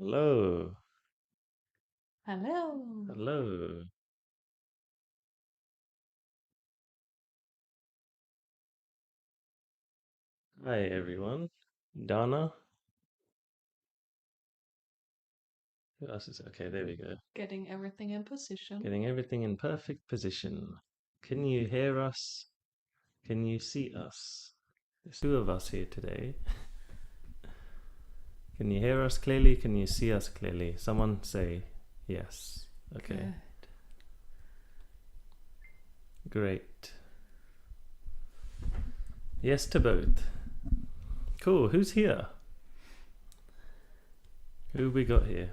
Hello, Hello. hello. Hi, everyone. Donna. Who else is okay? There we go. Getting everything in position. Getting everything in perfect position. Can you hear us? Can you see us? There's two of us here today. Can you hear us clearly? Can you see us clearly? Someone say yes. Okay, Good. great. Yes to both. Cool. Who's here? Who we got here?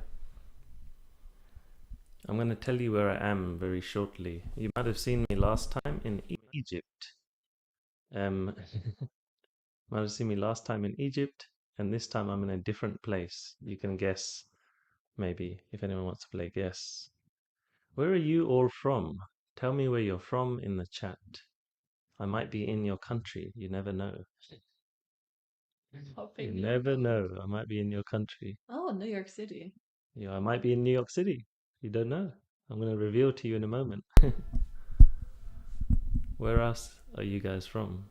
I'm going to tell you where I am very shortly. You might have seen me last time in Egypt. Um, might have seen me last time in Egypt, and this time I'm in a different place. You can guess, maybe, if anyone wants to play guess. Where are you all from? Tell me where you're from in the chat. I might be in your country. You never know. You Hoping you. never know. I might be in your country. Oh, New York City. I might be in New York City. You don't know. I'm going to reveal to you in a moment. Where else are you guys from?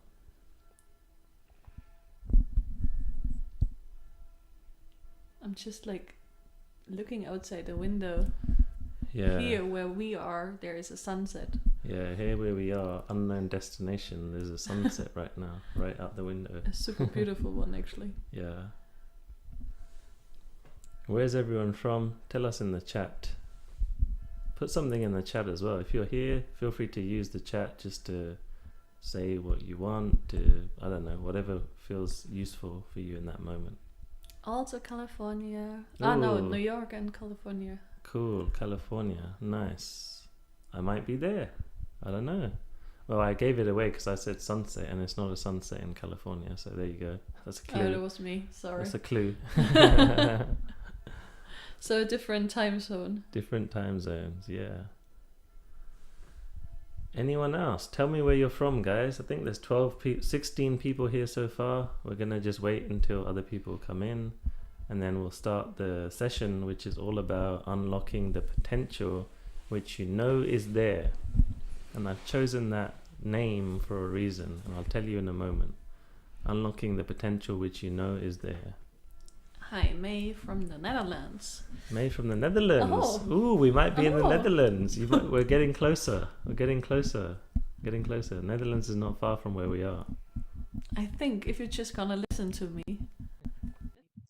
I'm just like looking outside the window. Yeah. Here where we are, there is a sunset. Yeah, here where we are, unknown destination. There's a sunset right now, right out the window. A super beautiful one, actually. Yeah. Where's everyone from? Tell us in the chat. Put something in the chat as well. If you're here, feel free to use the chat just to say what you want, I don't know, whatever feels useful for you in that moment. Also California. No, Ooh, New York and California. cool, California. Nice. I might be there. I don't know. Well, I gave it away because I said sunset, and it's not a sunset in California. So there you go. That's a Oh, clue. that was me. Sorry. That's a clue. So a different time zone. Different time zones, yeah. Anyone else? Tell me where you're from, guys. I think there's 16 people here so far. We're gonna just wait until other people come in, and then we'll start the session, which is all about unlocking the potential which you know is there. And I've chosen that name for a reason, and I'll tell you in a moment. Unlocking the potential which you know is there. Hi, May from the Netherlands. May from the Netherlands. Oh. Ooh, we might be in the Oh. Netherlands. We're getting closer. We're getting closer. Getting closer. Netherlands is not far from where we are. I think if you're just gonna listen to me,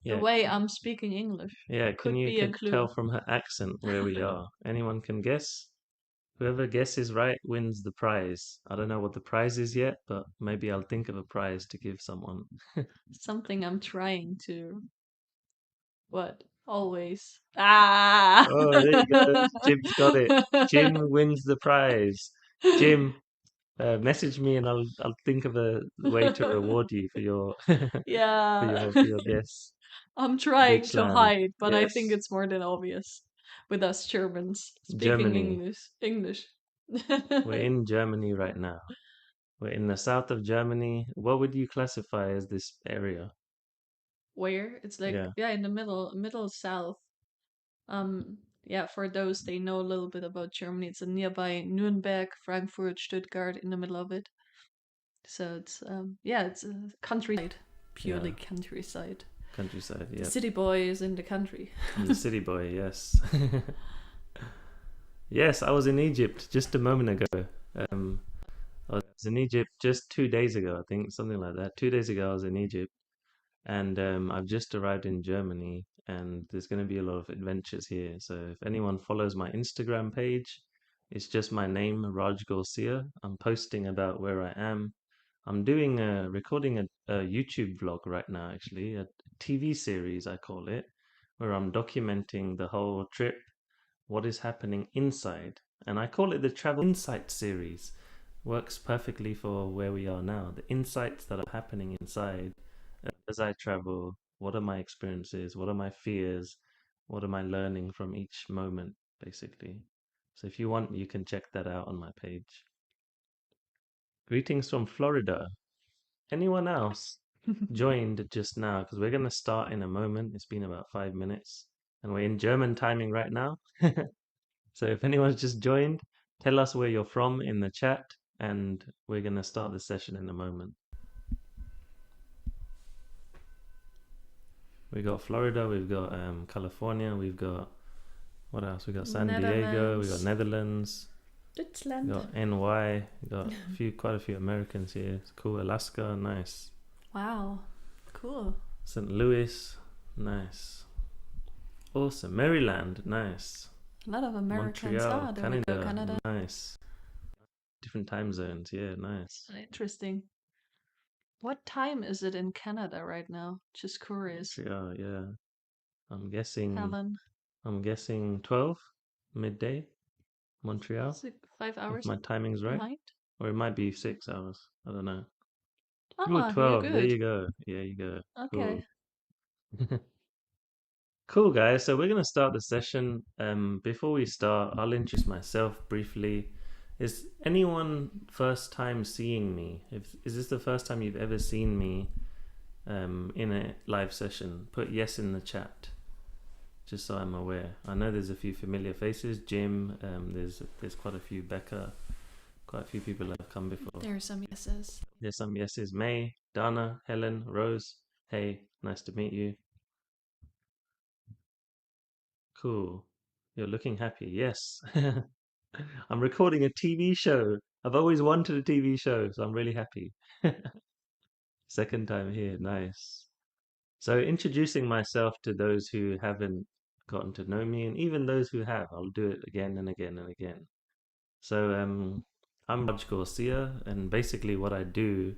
Yeah. the way I'm speaking English Yeah, can could you be a tell clue. from her accent where we are? Anyone can guess? Whoever guesses right wins the prize. I don't know what the prize is yet, but maybe I'll think of a prize to give someone. Something I'm trying to. What? Always. Ah! Oh, there you go. Jim's got it. Jim wins the prize. Jim, message me and I'll think of a way to reward you for your Yeah. for your guess. I'm trying to Deutschland. hide, but I think Yes. it's more than obvious with us Germans speaking Germany. English. English. We're in Germany right now. We're in the south of Germany. What would you classify as this area? Where? It's like Yeah. yeah, in the middle south. Yeah, for those they know a little bit about Germany. It's a nearby Nuremberg, Frankfurt, Stuttgart in the middle of it. So it's yeah, it's a countryside, purely Yeah. countryside. Countryside. The Yep. city boy is in the country. I'm the city boy. Yes. Yes, I was in Egypt just a moment ago. Um, I was in Egypt just 2 days ago, I think, something like that. 2 days ago, I was in Egypt, and I've just arrived in Germany, and there's going to be a lot of adventures here. So if anyone follows my Instagram page, it's just my name, Raj Garcia. I'm posting about where I am. I'm doing recording a YouTube vlog right now, actually, a TV series, I call it, where I'm documenting the whole trip, what is happening inside. And I call it the Travel Insight series. Works perfectly for where we are now. The insights that are happening inside as I travel. What are my experiences? What are my fears? What am I learning from each moment, basically? So if you want, you can check that out on my page. Greetings from Florida. Anyone else joined just now? Because we're going to start in a moment. It's been about 5 minutes. and we're in German timing right now. So if anyone's just joined, tell us where you're from in the chat, and we're going to start the session in a moment. We got Florida, we've got California, we've got what else? We got San Diego, we got Netherlands, Netherlands, we Deutschland. got NY, we got quite a few Americans here. It's cool. Alaska, nice. Wow, cool. St. Louis, nice. Awesome. Maryland, nice. A lot of Americans. Montreal, There we go, Canada, Canada. nice. Different time zones, yeah, nice. Interesting. What time is it in Canada right now? Just curious. Montreal, yeah. I'm guessing Helen, I'm guessing 12 midday Montreal, 5 hours if my timing's right. behind? Or it might be 6 hours. I don't know. Oh, Ah, you're 12. There good. you go. Yeah, you go. Okay. Cool. Cool, guys. So we're going to start the session. Before we start, I'll introduce myself briefly. Is anyone first time seeing me? Is this the first time you've ever seen me in a live session? Put yes in the chat, just so I'm aware. I know there's a few familiar faces. Jim, there's quite a few. Becca, quite a few people have come before. There are some yeses. There's some yeses. May, Dana, Helen, Rose. Hey, nice to meet you. Cool. You're looking happy. Yes. I'm recording a TV show. I've always wanted a TV show, so I'm really happy. Second time here. Nice. So, introducing myself to those who haven't gotten to know me, and even those who have, I'll do it again and again and again. So, I'm Raj Garcia, and basically, what I do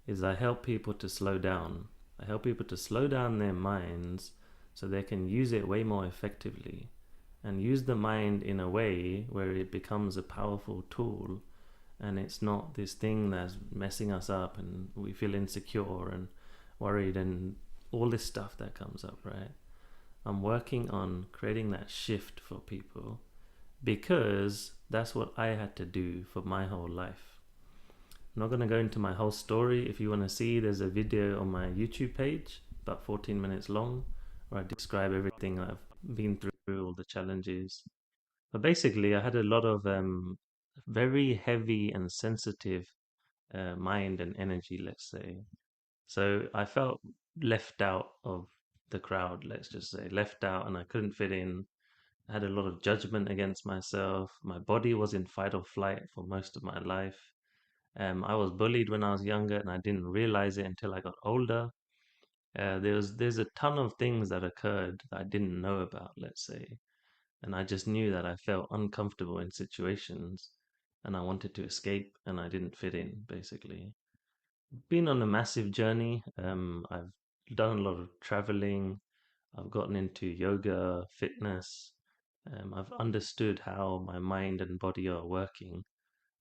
is I help people to slow down. I help people to slow down their minds so they can use it way more effectively and use the mind in a way where it becomes a powerful tool and it's not this thing that's messing us up and we feel insecure and worried and all this stuff that comes up, right? I'm working on creating that shift for people because that's what I had to do for my whole life. I'm not going to go into my whole story. If you want to see, there's a video on my YouTube page, about 14 minutes long, where I describe everything I've been through, all the challenges. But basically, I had a lot of very heavy and sensitive mind and energy, let's say. So I felt left out of the crowd, let's just say, left out, and I couldn't fit in. I had a lot of judgment against myself. My body was in fight or flight for most of my life. I was bullied when I was younger, and I didn't realize it until I got older. There's a ton of things that occurred that I didn't know about, let's say, and I just knew that I felt uncomfortable in situations, and I wanted to escape, and I didn't fit in, basically. Been on a massive journey. I've done a lot of traveling. I've gotten into yoga, fitness. I've understood how my mind and body are working,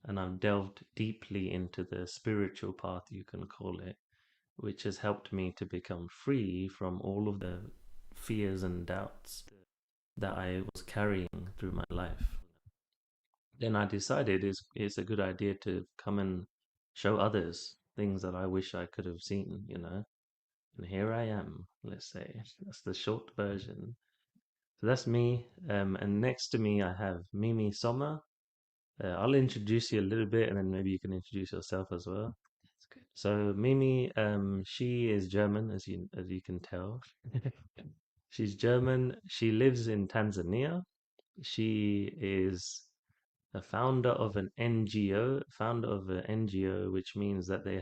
and I've delved deeply into the spiritual path, you can call it, which has helped me to become free from all of the fears and doubts that I was carrying through my life. Then I decided it's a good idea to come and show others things that I wish I could have seen, you know. And here I am, let's say. That's the short version. So that's me. And next to me, I have Mimi Sommer. I'll introduce you a little bit, and then maybe you can introduce yourself as well. That's good. So Mimi, she is German, as you can tell. She's German. She lives in Tanzania. She is a founder of an NGO, which means that they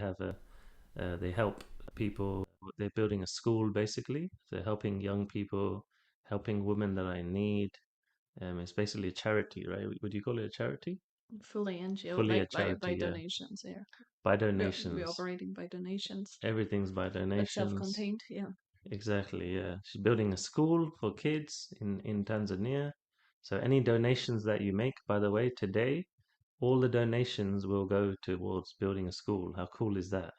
help people. They're building a school basically. They're helping young people, helping women that are in need. It's basically a charity, right? Would you call it a charity? Fully NGO, Fully a like by charity, yeah. donations. Yeah, By we're donations. operating by donations, Everything's by but donations. self-contained. Yeah. Exactly, yeah. She's building a school for kids in Tanzania. So any donations that you make, by the way, today, all the donations will go towards building a school. How cool is that?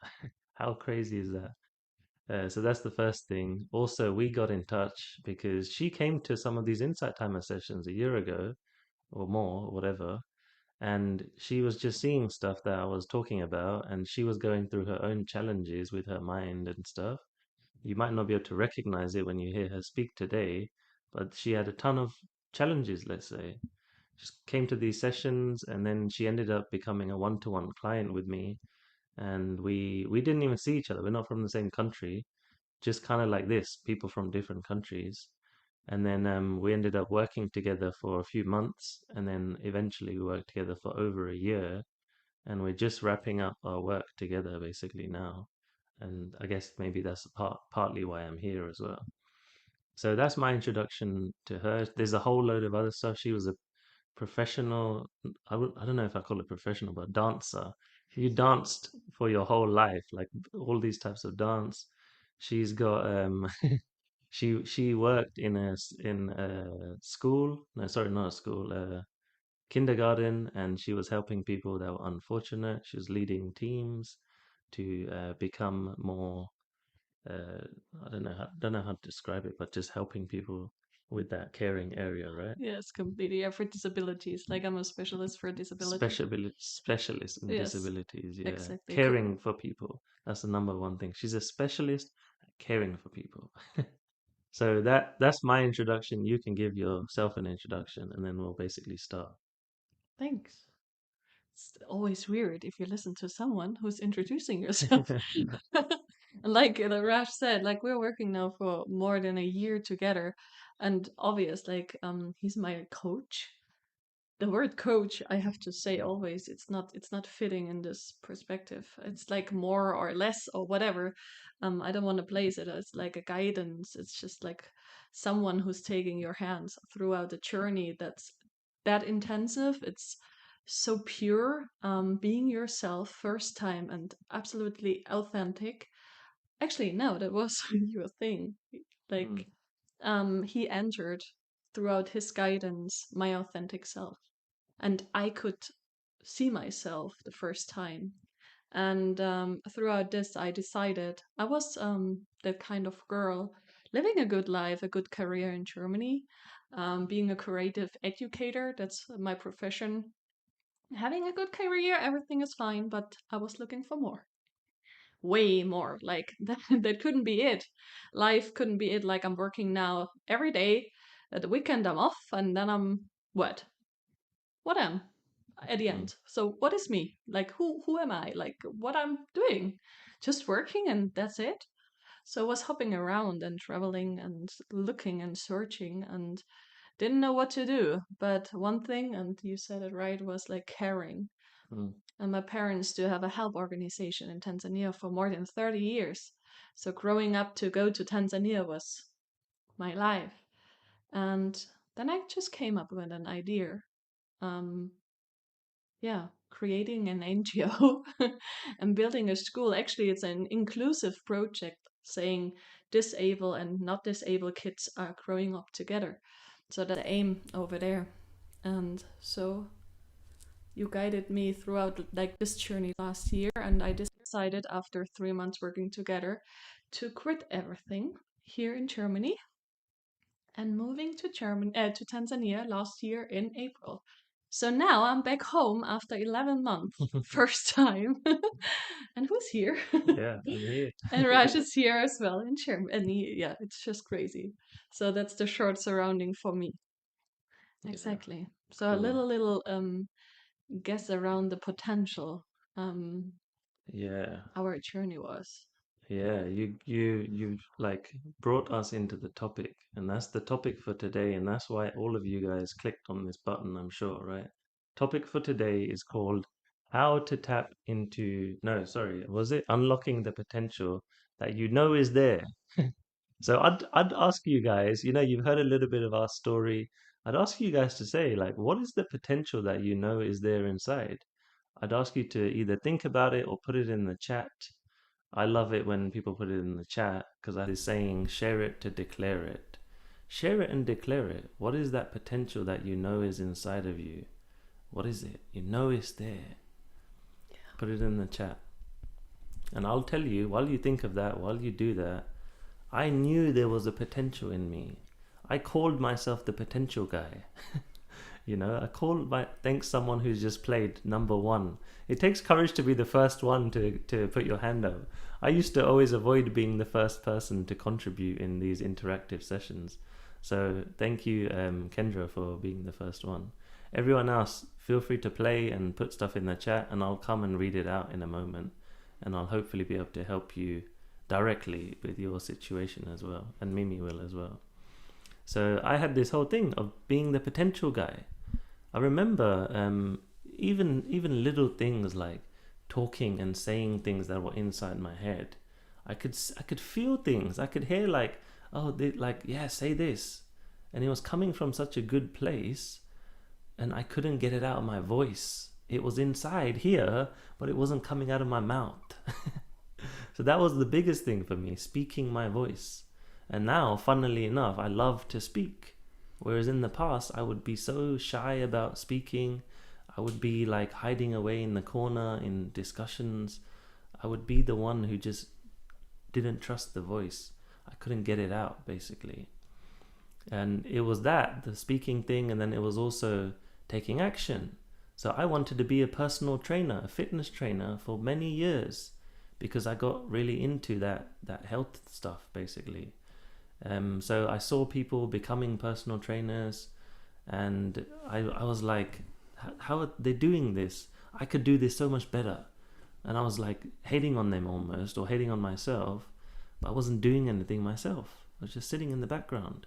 How crazy is that? So that's the first thing. Also, we got in touch because she came to some of these Insight Timer sessions a year ago or more, whatever, and she was just seeing stuff that I was talking about, and she was going through her own challenges with her mind and stuff. You might not be able to recognize it when you hear her speak today, but she had a ton of challenges, let's say. Just came to these sessions, and then she ended up becoming a one-to-one client with me. And we didn't even see each other. We're not from the same country, just kind of like this, people from different countries. And then we ended up working together for a few months, and then eventually we worked together for over a year. And we're just wrapping up our work together basically now. And I guess maybe that's partly why I'm here as well. So that's my introduction to her. There's a whole load of other stuff. She was a professional, I don't know if I call it professional, but dancer. You danced for your whole life, like all these types of dance. She's got she worked in a school. No, sorry, not a school. Kindergarten, and she was helping people that were unfortunate. She was leading teams to become more. Uh, don't know how to describe it, but just helping people with that caring area, right? Yes, completely. Yeah, for disabilities. Like I'm a specialist for disabilities. Specialist in Yes, disabilities, yeah. exactly. Caring for people. That's the number one thing. She's a specialist at caring for people. So that's my introduction. You can give yourself an introduction, and then we'll basically start. Thanks. It's always weird if you listen to someone who's introducing yourself. And like Raj said, like we're working now for more than a year together, and obvious, like he's my coach. The word coach, I have to say always, it's not fitting in this perspective. It's like more or less or whatever. I don't want to place it as like a guidance. It's just like someone who's taking your hands throughout the journey that's that intensive. It's so pure, being yourself first time and absolutely authentic. Actually, no, that was your thing. Mm, Like, he entered throughout his guidance my authentic self, and I could see myself the first time. And throughout this, I decided I was the kind of girl living a good life, a good career in Germany, being a creative educator. That's my profession. Having a good career, everything is fine, but I was looking for more, way more. Like that couldn't be it. Life couldn't be it. Like I'm working now every day. At the weekend, I'm off, and then I'm what? What am at the mm, end? So what is me? Like who am I? Like what I'm doing? Just working and that's it. So I was hopping around and traveling and looking and searching and didn't know what to do. But one thing, and you said it right, was like caring. mm, And my parents do have a help organization in Tanzania for more than 30 years. So growing up to go to Tanzania was my life. And then I just came up with an idea. Um, yeah, creating an NGO and building a school. Actually, it's an inclusive project saying disabled and not disabled kids are growing up together. So that's the aim over there. And so you guided me throughout like this journey last year, and I decided after 3 months working together to quit everything here in Germany and moving to to Tanzania last year in April. So now I'm back home after 11 months, mm. first time. And who's here? Yeah, I'm here. And Raj is here as well in Germany. And yeah, it's just crazy. So that's the short surrounding for me. Yeah, Exactly. So a cool. little guess around the potential um Yeah. our journey was. Yeah, you like brought us into the topic, and that's the topic for today, and that's why all of you guys clicked on this button, I'm sure, right? Topic for today is called How to Tap into, no, sorry, was it Unlocking the Potential That You Know Is There? So I'd ask you guys, you've heard a little bit of our story. I'd ask you guys to say, like, what is the potential that you know is there inside? I'd ask you to either think about it or put it in the chat. I love it when people put it in the chat because I is saying share it to declare it. Share it and declare it. What is that potential that you know is inside of you? What is it? You know it's there. Put it in the chat. And I'll tell you, while you think of that, while you do that, I knew there was a potential in me. I called myself the potential guy. I call my thanks someone who's just played number one. It takes courage to be the first one to put your hand up. I used to always avoid being the first person to contribute in these interactive sessions. So thank you, Kendra, for being the first one. Everyone else, feel free to play and put stuff in the chat, and I'll come and read it out in a moment, and I'll hopefully be able to help you directly with your situation as well, and Mimi will as well. So I had this whole thing of being the potential guy. I remember even little things like talking and saying things that were inside my head. I could feel things. I could hear like, oh, like, yeah, say this, and it was coming from such a good place, and I couldn't get it out of my voice. It was inside here, but it wasn't coming out of my mouth. So that was the biggest thing for me, speaking my voice. And now, funnily enough, I love to speak. Whereas in the past, I would be so shy about speaking. I would be like hiding away in the corner in discussions. I would be the one who just didn't trust the voice. I couldn't get it out, basically. And it was that, the speaking thing, and then it was also taking action. So I wanted to be a personal trainer, a fitness trainer for many years because I got really into that health stuff, basically. So I saw people becoming personal trainers, and I was like, how are they doing this? I could do this so much better. And I was like hating on them almost, or hating on myself, but I wasn't doing anything myself. I was just sitting in the background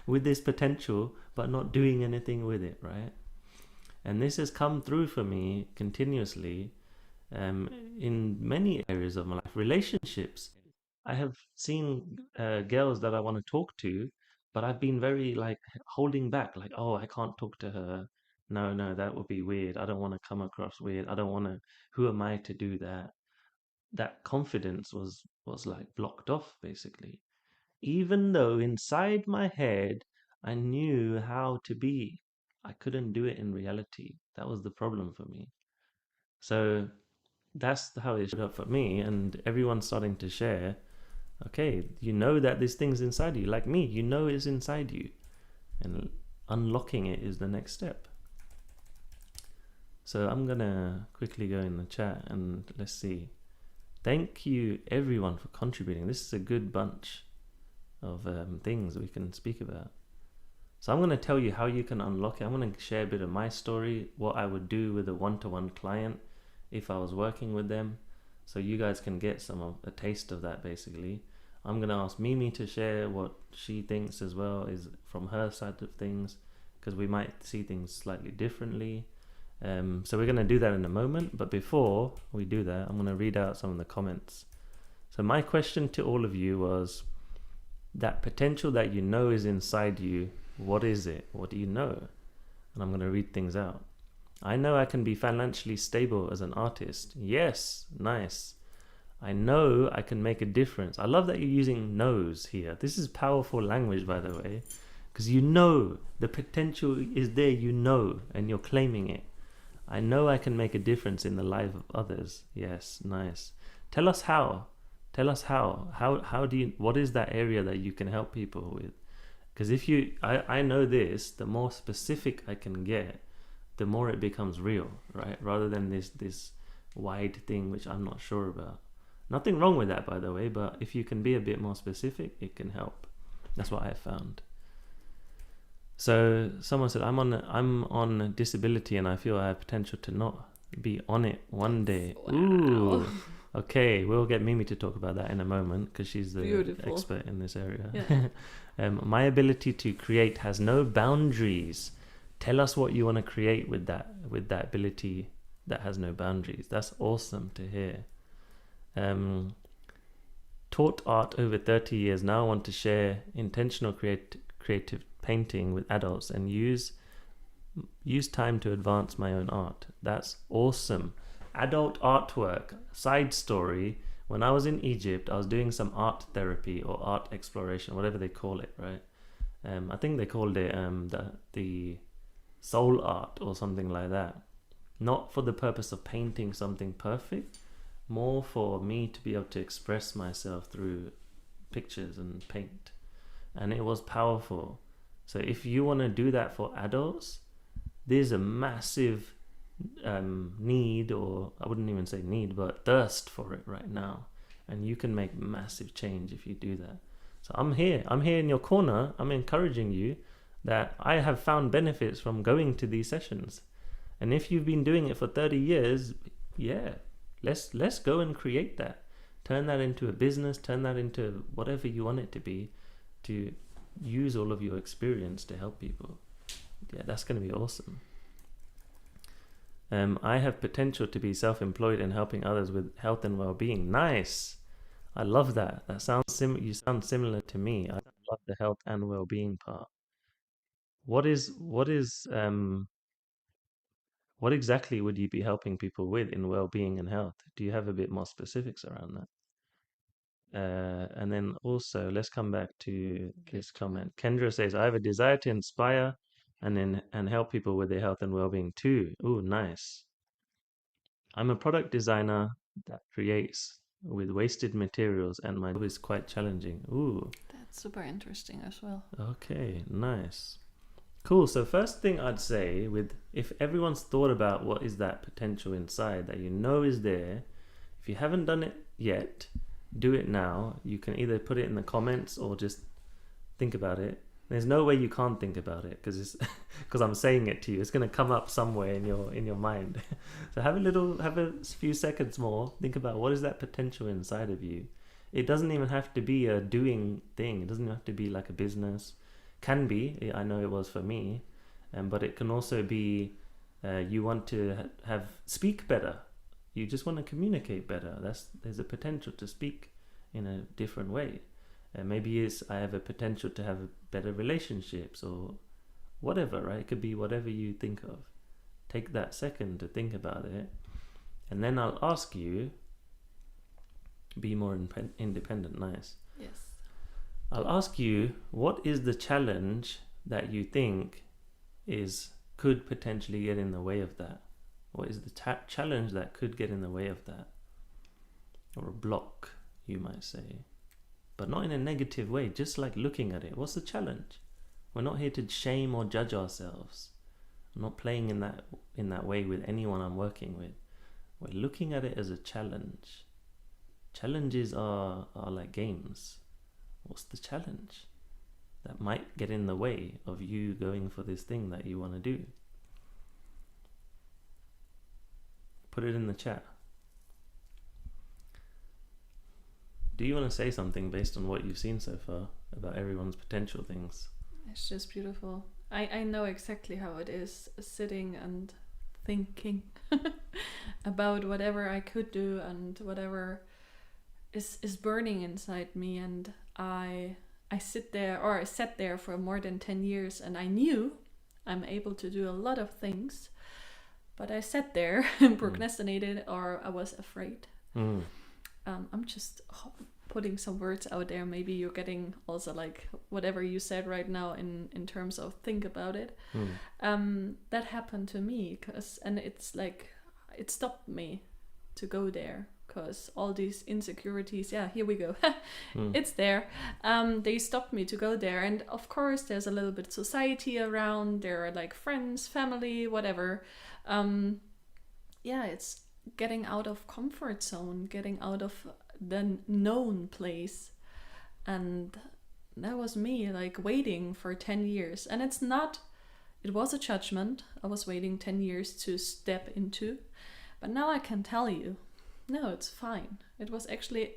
with this potential, but not doing anything with it, right? And this has come through for me continuously in many areas of my life. Relationships. I have seen girls that I want to talk to, but I've been very like holding back, like, oh, I can't talk to her. No, no, that would be weird. I don't want to come across weird. I don't want to. Who am I to do that? That confidence was like blocked off, basically. Even though inside my head I knew how to be, I couldn't do it in reality. That was the problem for me. So that's how it showed up for me, and everyone's starting to share. Okay, you know that this thing's inside you, like me, you know it's inside you, and unlocking it is the next step. So I'm gonna quickly go in the chat and let's see. Thank you everyone for contributing. This is a good bunch of things we can speak about. So I'm going to tell you how you can unlock it. I'm going to share a bit of my story, what I would do with a one-to-one client if I was working with them, so you guys can get a taste of that, basically. I'm going to ask Mimi to share what she thinks as well, is from her side of things, because we might see things slightly differently. So we're going to do that in a moment, but before we do that, I'm going to read out some of the comments. So my question to all of you was, that potential that you know is inside you, what is it? What do you know? And I'm going to read things out. I know I can be financially stable as an artist. Yes, nice. I know I can make a difference. I love that you're using knows here. This is powerful language, by the way, because you know the potential is there, you know, and you're claiming it. I know I can make a difference in the life of others. Yes, nice. Tell us how. Tell us how. How do you? What is that area that you can help people with? Because if you, I know this. The more specific I can get, the more it becomes real, right? Rather than this wide thing which I'm not sure about. Nothing wrong with that, by the way. But if you can be a bit more specific, it can help. That's what I found. So someone said, I'm on disability and I feel I have potential to not be on it one day. Wow. Ooh. Okay, we'll get Mimi to talk about that in a moment because she's the Beautiful. expert in this area. Yeah. My ability to create has no boundaries. Tell us what you want to create with that ability that has no boundaries. That's awesome to hear. Taught art over 30 years. Now I want to share intentional creative painting with adults and use time to advance my own art. That's awesome. Adult artwork. Side story, when I was in Egypt, I was doing some art therapy or art exploration, whatever they call it, right? I think they called it the soul art or something like that. Not for the purpose of painting something perfect, more for me to be able to express myself through pictures and paint. And it was powerful. So if you want to do that for adults, there's a massive need, or I wouldn't even say need, but thirst for it right now. And you can make massive change if you do that. So I'm here in your corner. I'm encouraging you that I have found benefits from going to these sessions. And if you've been doing it for 30 years, yeah, let's go and create that. Turn that into a business, turn that into whatever you want it to be, to use all of your experience to help people. Yeah, that's going to be awesome. I have potential to be self-employed and helping others with health and well-being. Nice. I love that. That sounds you sound similar to me. I love the health and well-being part. What exactly would you be helping people with in well-being and health? Do you have a bit more specifics around that? And then also, let's come back to this comment. Kendra says, "I have a desire to inspire and help people with their health and well-being too." Ooh, nice. I'm a product designer that creates with wasted materials, and my job is quite challenging. Ooh, That's super interesting as well. okay, nice. Cool. So first thing I'd say with if everyone's thought about what is that potential inside that you know is there, if you haven't done it yet, do it now. You can either put it in the comments or just think about it. There's no way you can't think about it because it's because I'm saying it to you. It's going to come up somewhere in your mind. So have a few seconds more. Think about what is that potential inside of you. It doesn't even have to be a doing thing. It doesn't have to be like a business. Can be. I know it was for me, but it can also be you want to have speak better. You just want to communicate better. There's a potential to speak in a different way. Maybe it's I have a potential to have better relationships or whatever, right? It could be whatever you think of. Take that second to think about it, and then I'll ask you. Be more independent. Nice. Yes. I'll ask you, what is the challenge that you think could potentially get in the way of that? What is the challenge that could get in the way of that? Or a block, you might say. But not in a negative way, just like looking at it. What's the challenge? We're not here to shame or judge ourselves. I'm not playing in that way with anyone I'm working with. We're looking at it as a challenge. Challenges are like games. What's the challenge that might get in the way of you going for this thing that you want to do? Put it in the chat. Do you want to say something based on what you've seen so far about everyone's potential things? It's just beautiful. I know exactly how it is sitting and thinking about whatever I could do and whatever is burning inside me, and I sat there for more than 10 years, and I knew I'm able to do a lot of things, but I sat there and procrastinated, or I was afraid. I'm just putting some words out there. Maybe you're getting also like whatever you said right now in terms of think about it. That happened to me, and it's like it stopped me to go there. Because all these insecurities, here we go, it's there. They stopped me to go there. And of course, there's a little bit society around. There are like friends, family, whatever. It's getting out of comfort zone, getting out of the known place. And that was me, like waiting for 10 years. And it was a judgment. I was waiting 10 years to step into. But now I can tell you, no, it's fine. It was actually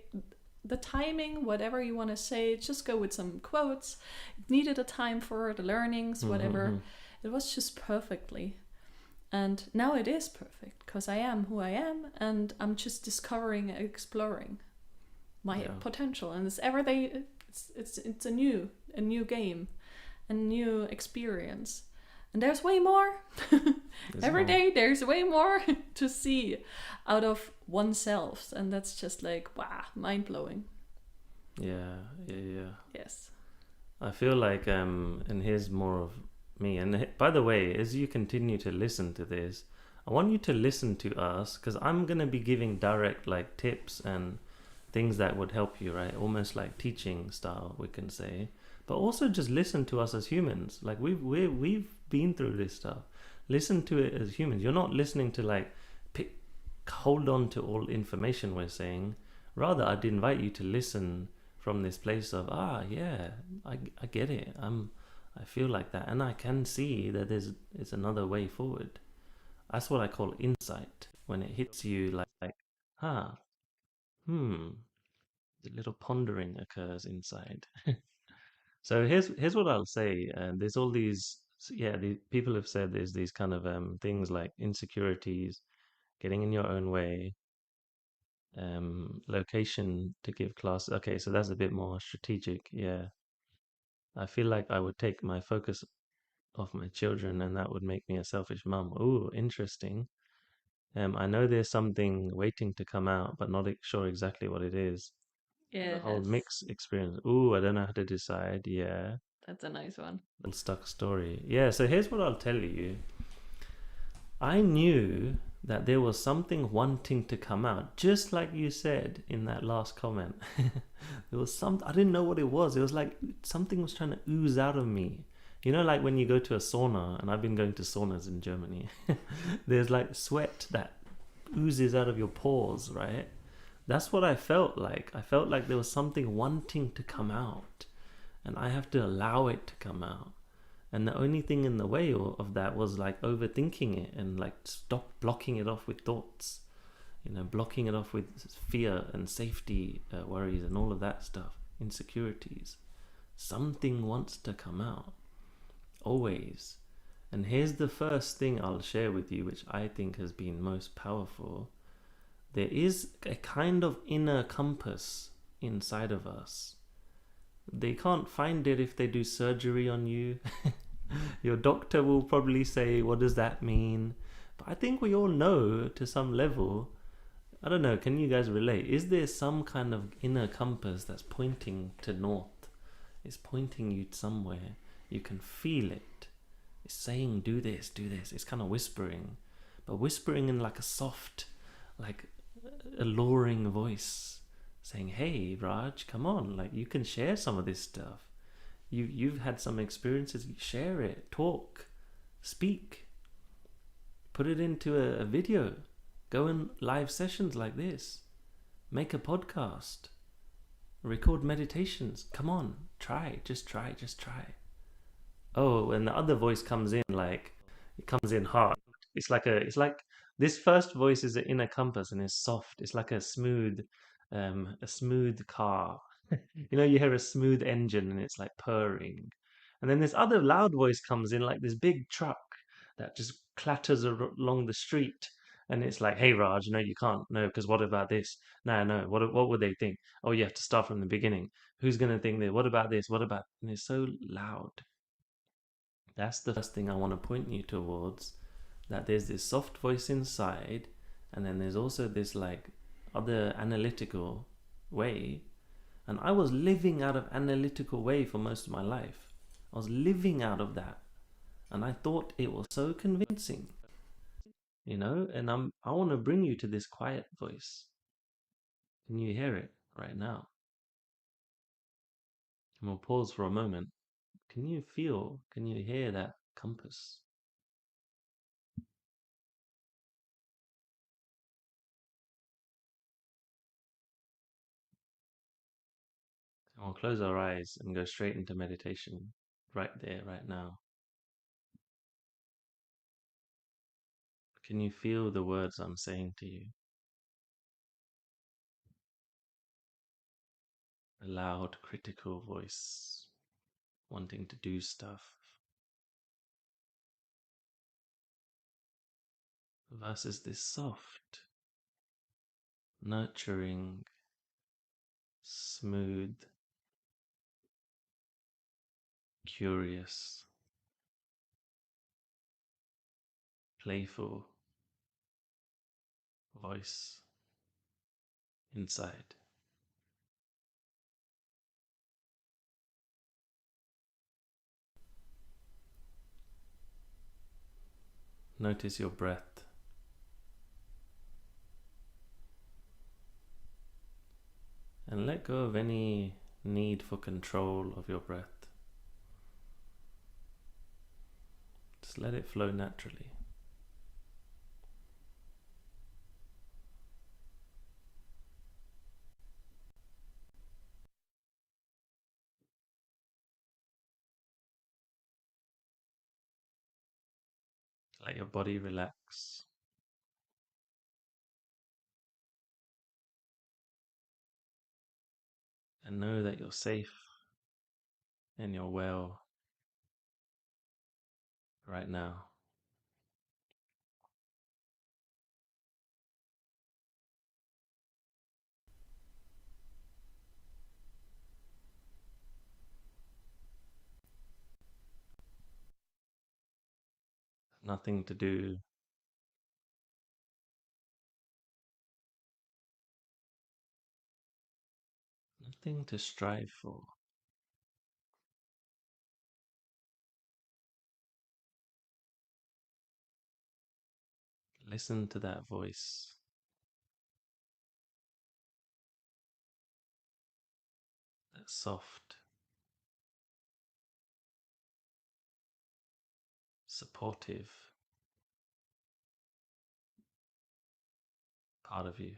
the timing, whatever you want to say, just go with some quotes. It needed a time for the learnings, whatever. It was just perfectly. And now it is perfect because I am who I am, and I'm just discovering and exploring my potential. And it's every day, it's a new game, a new experience. And there's way more. Every day there's way more to see out of oneself. And that's just like, wow, mind-blowing. Yeah. Yes. I feel like, and here's more of me. And by the way, as you continue to listen to this, I want you to listen to us, because I'm going to be giving direct like tips and things that would help you, right? Almost like teaching style, we can say. But also just listen to us as humans. Like we've been through this stuff. Listen to it as humans. You're not listening to like hold on to all information we're saying. Rather, I'd invite you to listen from this place of, yeah, I get it. I feel like that, and I can see that there's another way forward. That's what I call insight, when it hits you like, ah, hmm, the little pondering occurs inside. So here's what I'll say. There's all these, yeah, the people have said there's these kind of things like insecurities, getting in your own way, location to give class. Okay, so that's a bit more strategic. Yeah, I feel like I would take my focus off my children, and that would make me a selfish mum. Ooh, interesting. I know there's something waiting to come out, but not sure exactly what it is. The whole Yes, mix experience. Ooh, I don't know how to decide. Yeah, that's a nice one. little stuck story. Yeah, so here's what I'll tell you. I knew that there was something wanting to come out, just like you said in that last comment. There was some, I didn't know what it was. It was like something was trying to ooze out of me. You know, like when you go to a sauna, and I've been going to saunas in Germany, there's like sweat that oozes out of your pores, right? That's what I felt like. I felt like there was something wanting to come out, and I have to allow it to come out. And the only thing in the way of that was like overthinking it and like stop blocking it off with thoughts, blocking it off with fear and safety worries and all of that stuff, insecurities. Something wants to come out, always. And here's the first thing I'll share with you, which I think has been most powerful. There is a kind of inner compass inside of us. They can't find it if they do surgery on you. Your doctor will probably say, what does that mean? But I think we all know to some level. I don't know, can you guys relate? Is there some kind of inner compass that's pointing to north? It's pointing you somewhere. You can feel it. It's saying, do this, do this. It's kind of whispering, but whispering in like a soft, like alluring voice, saying, hey, Raj, come on, like you can share some of this stuff. You've had some experiences. Share it, talk, speak, put it into a video, go in live sessions like this, make a podcast, record meditations. Come on, just try. Oh, and the other voice comes in like, it comes in hard. It's like this first voice is an inner compass and it's soft. It's like a smooth car. You hear a smooth engine and it's like purring. And then this other loud voice comes in like this big truck that just clatters along the street. And it's like, hey, Raj, no, you can't. No, because what about this? No, no. What would they think? Oh, you have to start from the beginning. Who's going to think this? What about this? What about? And it's so loud. That's the first thing I want to point you towards, that there's this soft voice inside, and then there's also this like other analytical way. And I was living out of analytical way for most of my life. I was living out of that. And I thought it was so convincing, and I want to bring you to this quiet voice. Can you hear it right now? And we'll pause for a moment. Can you hear that compass? And we'll close our eyes and go straight into meditation right there, right now. Can you feel the words I'm saying to you? A loud, critical voice wanting to do stuff versus this soft, nurturing, smooth, curious, playful voice inside. Notice your breath and let go of any need for control of your breath. Just let it flow naturally. Let your body relax and know that you're safe and you're well right now. Nothing to do, nothing to strive for. Listen to that voice, that soft, supportive part of you.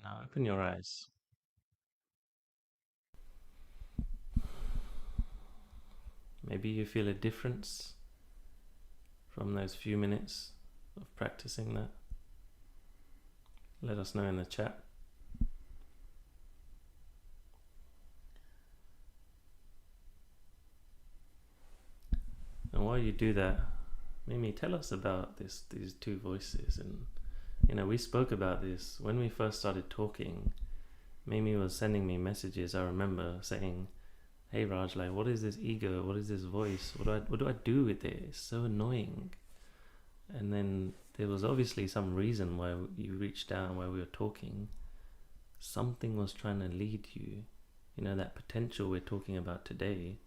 Now open your eyes. Maybe you feel a difference from those few minutes of practicing that. Let us know in the chat. And while you do that, Mimi, tell us about these two voices. And we spoke about this when we first started talking. Mimi was sending me messages. I remember saying, "Hey Raj, like, what is this ego? What is this voice? What do I do with it? It's so annoying." And then there was obviously some reason why you reached out, why we were talking. Something was trying to lead you. That potential we're talking about today,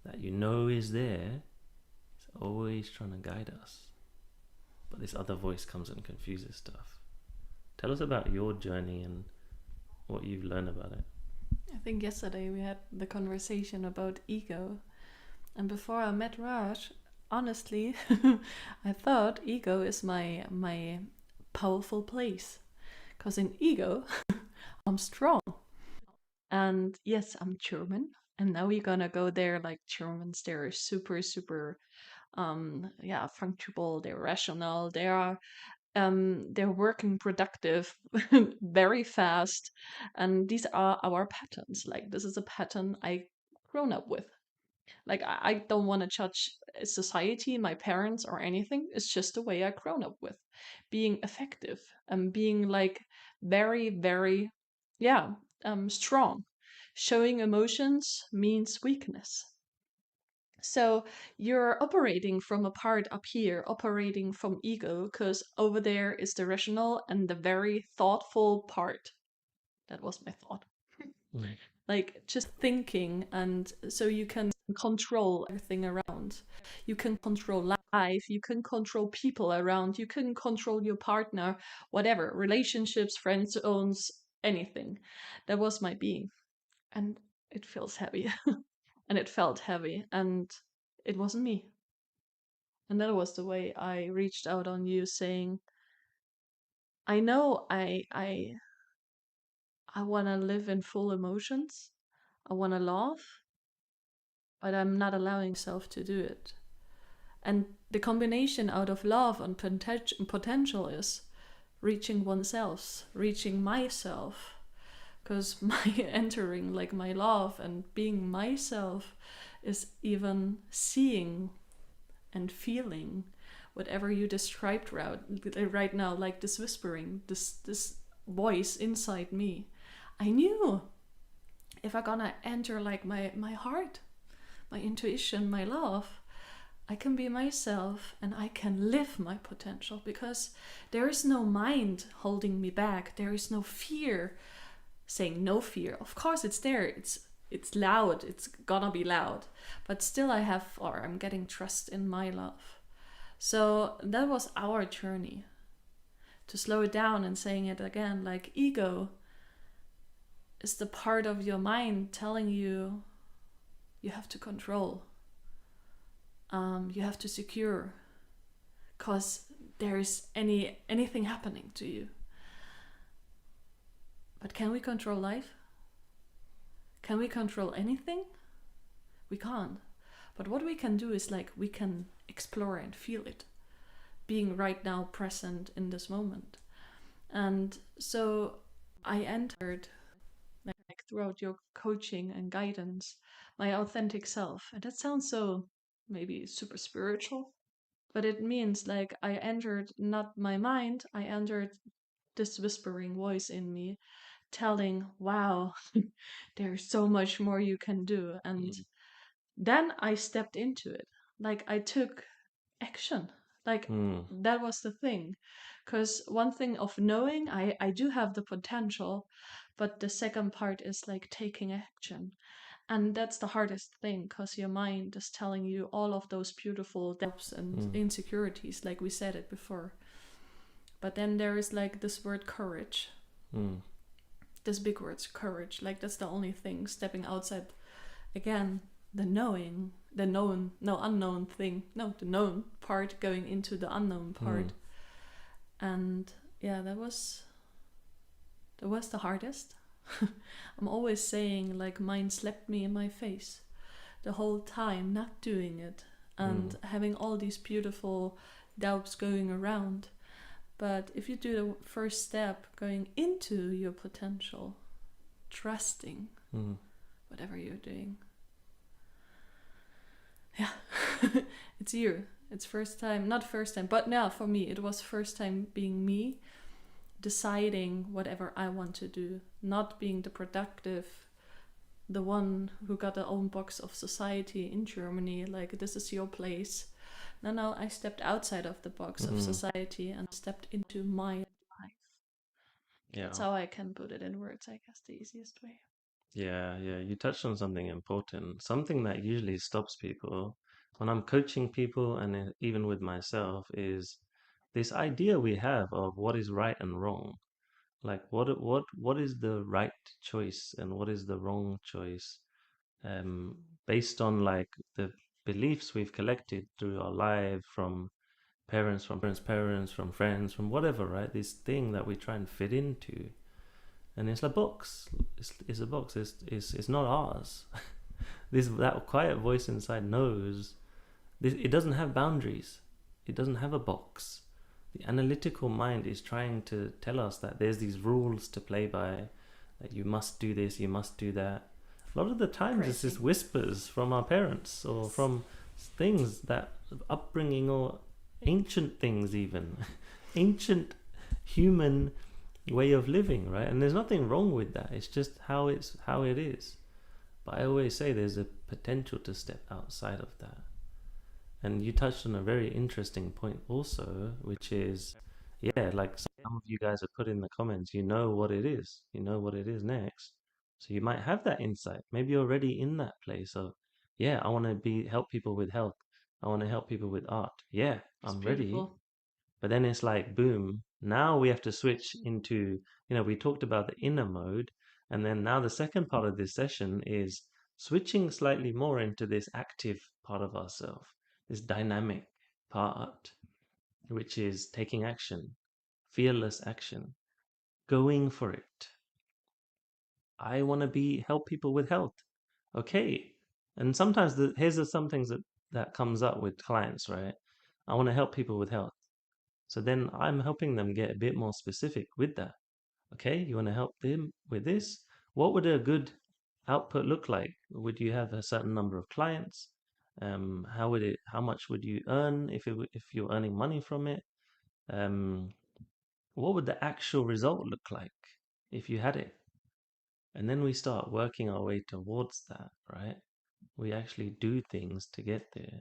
that is there, it's always trying to guide us. But this other voice comes and confuses stuff. Tell us about your journey and what you've learned about it. I think yesterday we had the conversation about ego. And before I met Raj, honestly, I thought ego is my powerful place. Because in ego, I'm strong. And yes, I'm German. And now we're gonna go there like Germans. They're super, super, functional. They're rational. They're working productive very fast, and these are our patterns. Like this is a pattern I grown up with. Like I don't want to judge society, my parents, or anything. It's just the way I grown up with, being effective and being like very, very, yeah, strong. Showing emotions means weakness. So you're operating from a part up here, operating from ego, because over there is the rational and the very thoughtful part. That was my thought. Mm. Like just thinking, and so you can control everything around. You can control life, you can control people around, you can control your partner, whatever, relationships, friend zones, anything. That was my being. And it feels heavy. And it felt heavy. And it wasn't me. And that was the way I reached out on you saying, I know I want to live in full emotions. I want to laugh, but I'm not allowing myself to do it. And the combination out of love and potential is reaching oneself, reaching myself. Because my entering, like my love and being myself, is even seeing and feeling whatever you described right now, like this whispering, this voice inside me. I knew if I'm gonna enter like my heart, my intuition, my love, I can be myself and I can live my potential, because there is no mind holding me back. There is no fear saying no fear. Of course it's there. It's loud. It's gonna be loud. But still I'm getting trust in my love. So that was our journey. To slow it down and saying it again, like ego is the part of your mind telling you have to control. you have to secure, because there's anything happening to you. But can we control life? Can we control anything? We can't. But what we can do is like we can explore and feel it, being right now present in this moment. And so I entered, like throughout your coaching and guidance, my authentic self. And that sounds so maybe super spiritual, but it means like I entered not my mind, I entered this whispering voice in me telling, wow, there's so much more you can do. And Mm. then I stepped into it. Like I took action. Like Mm. that was the thing. Because one thing of knowing, I do have the potential, but the second part is like taking action. And that's the hardest thing because your mind is telling you all of those beautiful doubts and Mm. insecurities, like we said it before. But then there is like this word courage, Mm. this big word courage. Like that's the only thing stepping outside again, the knowing, the known, no unknown thing, no, the known part going into the unknown part. Mm. And yeah, that was the hardest. I'm always saying like mine slapped me in my face the whole time not doing it and Mm. having all these beautiful doubts going around. But if you do the first step going into your potential, trusting Mm. whatever you're doing, yeah, it's you. It's first time, not first time, but now for me, it was first time being me, deciding whatever I want to do, not being the productive, the one who got their own box of society in Germany, like this is your place. No, I stepped outside of the box of Mm. society and stepped into my life. That's Yeah. how I can put it in words, I guess, the easiest way. Yeah, yeah. You touched on something important, something that usually stops people when I'm coaching people and even with myself is this idea we have of what is right and wrong. Like what is the right choice and what is the wrong choice, based on like the beliefs we've collected through our life from parents, from friends, from whatever, right? This thing that we try and fit into. And it's a box. It's a box. It's not ours. This that quiet voice inside knows this. It doesn't have boundaries. It doesn't have a box. The analytical mind is trying to tell us that there's these rules to play by, that you must do this, you must do that. A lot of the times it's just Crazy. whispers from our parents or from things that upbringing or ancient things even ancient human way of living, right? And there's nothing wrong with that. It's just how it is. But I always say there's a potential to step outside of that. And you touched on a very interesting point also, which is, yeah, like some of you guys have put in the comments, you know what it is. You know what it is next. So you might have that insight. Maybe you're already in that place of, yeah, I want to be help people with health. I want to help people with art. Yeah, It's I'm ready. beautiful. But then it's like, boom, now we have to switch into, we talked about the inner mode. And then now the second part of this session is switching slightly more into this active part of ourselves, this dynamic part, which is taking action, fearless action, going for it. I want to help people with health. Okay. And sometimes here's some things that comes up with clients, right? I want to help people with health. So then I'm helping them get a bit more specific with that. Okay, you want to help them with this? What would a good output look like? Would you have a certain number of clients? How would it? How much would you earn if you're earning money from it? Um, what would the actual result look like if you had it? And then we start working our way towards that, right? We actually do things to get there.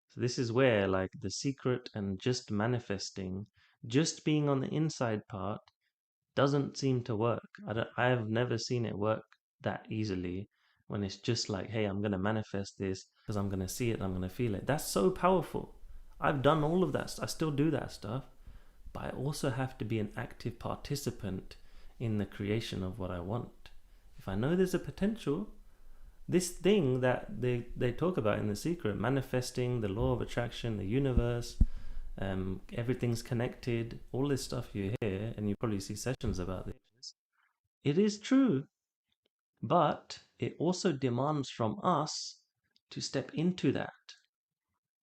So this is where like the secret and just manifesting, just being on the inside part doesn't seem to work. I've never seen it work that easily when it's just like, hey, I'm going to manifest this because I'm going to see it, I'm going to feel it. That's so powerful. I've done all of that. I still do that stuff, but I also have to be an active participant in the creation of what I want. If I know there's a potential, This thing that they talk about in The Secret, manifesting, the law of attraction, the universe, everything's connected, all this stuff you hear, and you probably see sessions about this. It is true, but it also demands from us to step into that.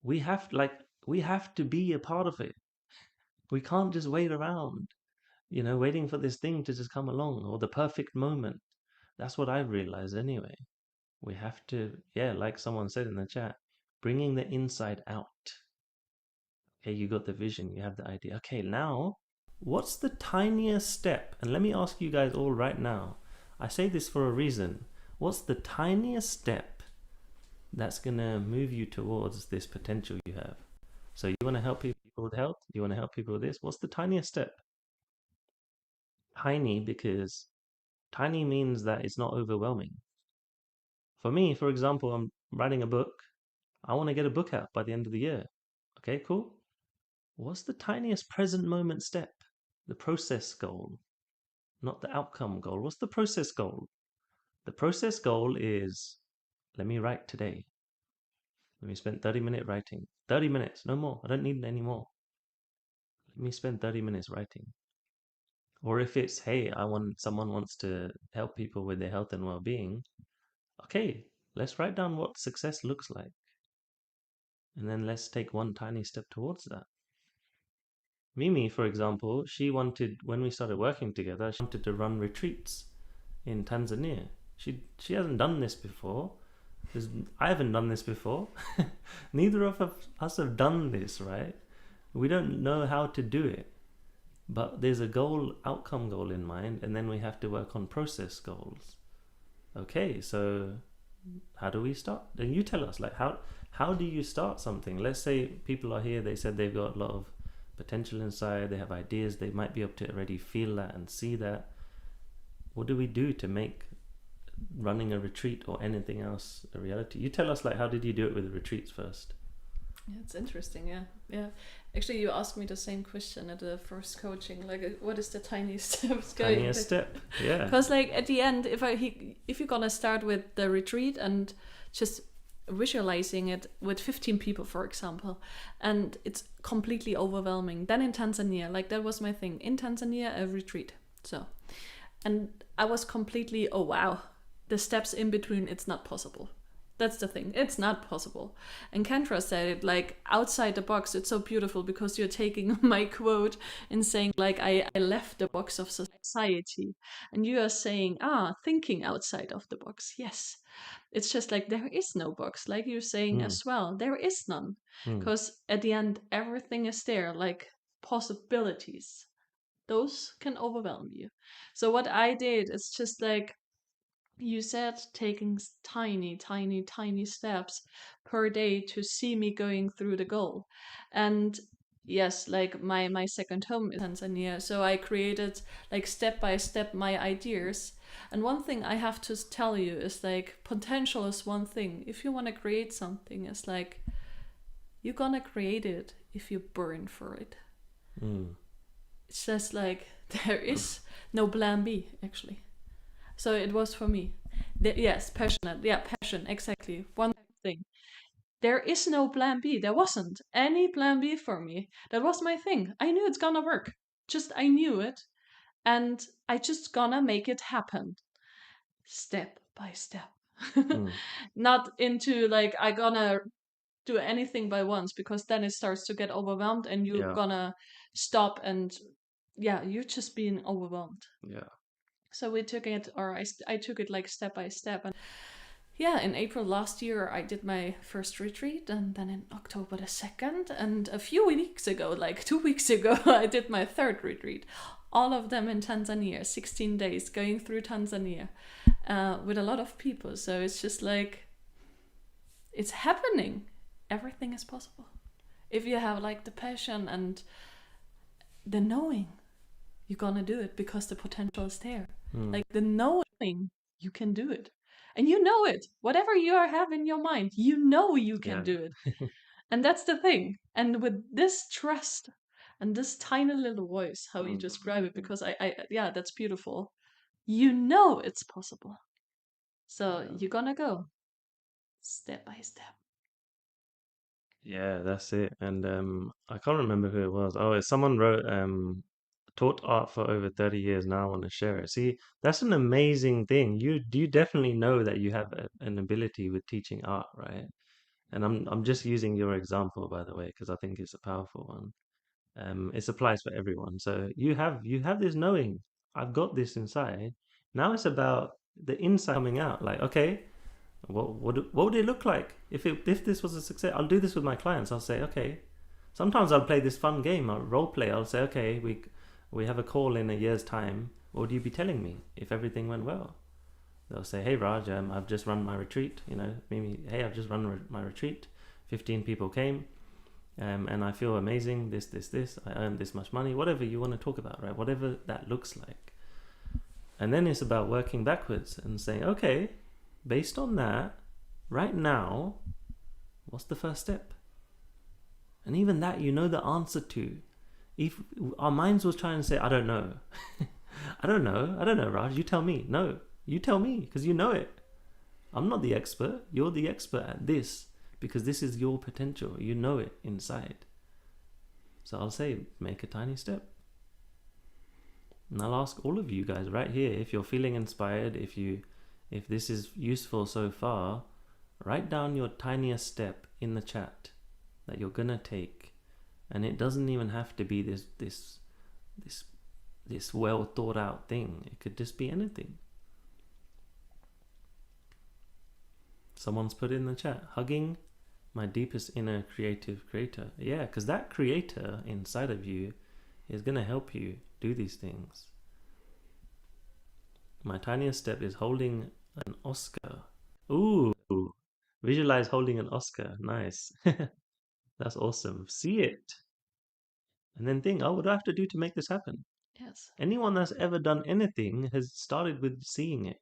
We have we have to be a part of it. We can't just wait around, waiting for this thing to just come along or the perfect moment. That's what I've realized anyway. We have to, yeah, like someone said in the chat, bringing the inside out. Okay, you got the vision, you have the idea. Okay, now, what's the tiniest step? And let me ask you guys all right now. I say this for a reason. What's the tiniest step that's going to move you towards this potential you have? So you want to help people with health? You want to help people with this? What's the tiniest step? Tiny, because tiny means that it's not overwhelming. For me, for example, I'm writing a book. I want to get a book out by the end of the year. Okay, cool. What's the tiniest present moment step? The process goal, not the outcome goal. What's the process goal? The process goal is, let me write today. Let me spend 30-minute writing. 30 minutes, no more. I don't need any more. Let me spend 30 minutes writing. Or if it's, hey, someone wants to help people with their health and well-being, okay, let's write down what success looks like. And then let's take one tiny step towards that. Mimi, for example, she wanted, when we started working together, she wanted to run retreats in Tanzania. She hasn't done this before. I haven't done this before. Neither of us have done this, right? We don't know how to do it. But there's a outcome goal in mind, and then we have to work on process goals. Okay, so how do we start? Then you tell us, like, how do you start something? Let's say people are here, they said they've got a lot of potential inside, they have ideas, they might be able to already feel that and see that. What do we do to make running a retreat or anything else a reality? You tell us, like, how did you do it with the retreats first? Yeah, it's interesting. Yeah. Actually, you asked me the same question at the first coaching. Like, what is the tiniest steps going? Tiniest step, yeah. Because, like, at the end, if you're gonna start with the retreat and just visualizing it with 15 people, for example, and it's completely overwhelming, then in Tanzania, like, that was my thing. In Tanzania, a retreat. So, and I was completely, oh wow, the steps in between, it's not possible. That's the thing. It's not possible. And Kendra said it, like, outside the box. It's so beautiful because you're taking my quote and saying, like, I left the box of society. And you are saying, thinking outside of the box. Yes. It's just like there is no box, like you're saying as well. There is none. Because at the end, everything is there, like possibilities. Those can overwhelm you. So what I did is just like, you said, taking tiny steps per day to see me going through the goal. And yes, like my second home is Tanzania, so I created, like, step by step my ideas. And one thing I have to tell you is, like, potential is one thing. If you want to create something, it's like, you're gonna create it if you burn for it. It's just like, there is no plan B, actually. So it was for me. Yes, passionate. Yeah, passion. Exactly. One thing. There is no plan B. There wasn't any plan B for me. That was my thing. I knew it's gonna work. Just, I knew it. And I just gonna make it happen. Step by step. Not into, like, I gonna do anything by once, because then it starts to get overwhelmed and you're gonna stop and, yeah, you're just being overwhelmed. Yeah. So we took it, or I took it, like, step by step. And yeah, in April last year, I did my first retreat, and then in October the second, and a few weeks ago, like 2 weeks ago, I did my third retreat. All of them in Tanzania, 16 days, going through Tanzania with a lot of people. So it's just like, it's happening. Everything is possible. If you have, like, the passion and the knowing, you're gonna do it because the potential is there. Like, the knowing you can do it. And you know it. Whatever you have in your mind, you know you can do it. And that's the thing. And with this trust and this tiny little voice, how you describe it, because yeah, that's beautiful. You know it's possible. So you're gonna go. step by step. Yeah, that's it. And I can't remember who it was. Oh, it's someone wrote taught art for over 30 years now. I want to share it. See, that's an amazing thing. You definitely know that you have an ability with teaching art, right? And I'm just using your example, by the way, because I think it's a powerful one. It applies for everyone. So you have this knowing. I've got this inside. Now it's about the inside coming out. Like, okay, what would it look like if this was a success? I'll do this with my clients. I'll say, okay. Sometimes I'll play this fun game. I'll role play. I'll say, okay, we have a call in a year's time. What would you be telling me if everything went well? They'll say, hey Raj, I've just run my retreat. Maybe, hey, I've just run my retreat. 15 people came, and I feel amazing. This. I earned this much money. Whatever you want to talk about, right? Whatever that looks like. And then it's about working backwards and saying, okay, based on that, right now, what's the first step? And even that, you know the answer to. If our minds was trying to say, I don't know, I don't know, Raj, you tell me. No, you tell me because you know it. I'm not the expert. You're the expert at this because this is your potential. You know it inside. So I'll say, make a tiny step. And I'll ask all of you guys right here, if you're feeling inspired, if this is useful so far, write down your tiniest step in the chat that you're gonna take. And it doesn't even have to be this well thought out thing. It could just be anything. Someone's put in the chat, hugging my deepest inner creative creator. Yeah, because that creator inside of you is going to help you do these things. My tiniest step is holding an Oscar. Ooh, visualize holding an Oscar. Nice. That's awesome. See it. And then think, oh, what do I have to do to make this happen? Yes. Anyone that's ever done anything has started with seeing it.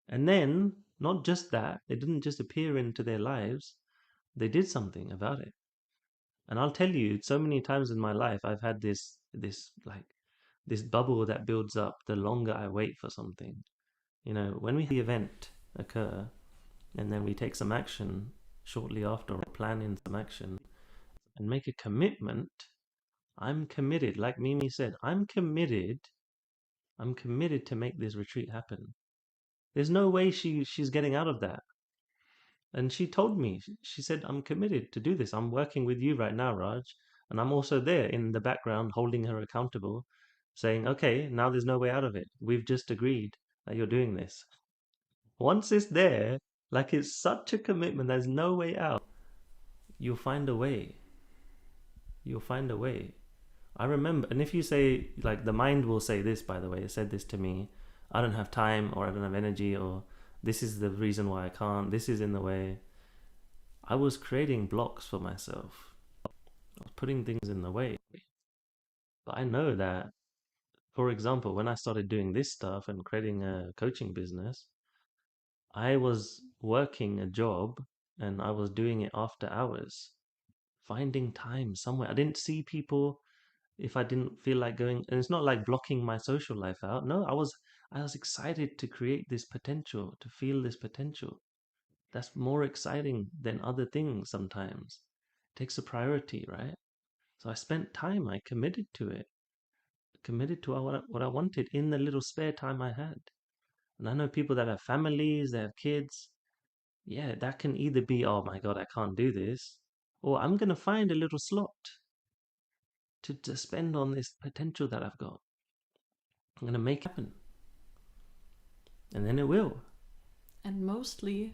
And then, not just that, it didn't just appear into their lives, they did something about it. And I'll tell you, so many times in my life, I've had this bubble that builds up the longer I wait for something. When we have the event occur, and then we take some action shortly after, or plan in some action, and make a commitment. I'm committed, like Mimi said, I'm committed. I'm committed to make this retreat happen. There's no way she's getting out of that. And she told me, she said, I'm committed to do this. I'm working with you right now, Raj. And I'm also there in the background holding her accountable, saying, okay, now there's no way out of it. We've just agreed that you're doing this. Once it's there, like it's such a commitment, there's no way out. You'll find a way. You'll find a way. I remember, and if you say, like, the mind will say this, by the way, it said this to me, I don't have time, or I don't have energy, or this is the reason why I can't, this is in the way. I was creating blocks for myself. I was putting things in the way. But I know that, for example, when I started doing this stuff and creating a coaching business, I was working a job and I was doing it after hours, finding time somewhere. I didn't see people if I didn't feel like going, and it's not like blocking my social life out. No, I was excited to create this potential, to feel this potential. That's more exciting than other things sometimes. It takes a priority, right? So I spent time, I committed to it, committed to what I wanted in the little spare time I had. And I know people that have families, they have kids. Yeah, that can either be, oh my God, I can't do this, or I'm going to find a little slot to spend on this potential that I've got. I'm going to make it happen. And then it will. And mostly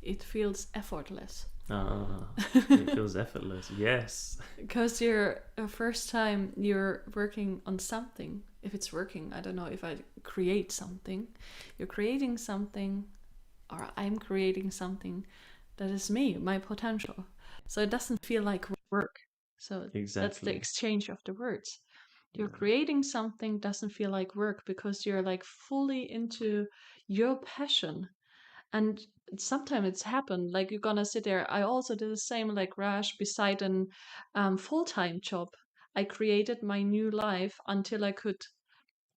it feels effortless. Ah, it feels effortless. Yes. Because you're first time you're working on something. If it's working, I don't know if I create something. You're creating something, or I'm creating something that is me, my potential. So it doesn't feel like work. So that's the Exactly. exchange of the words. You're Yeah. creating something doesn't feel like work because you're like fully into your passion. And sometimes it's happened like you're gonna sit there. I also did the same like Raj beside an full-time job. I created my new life until I could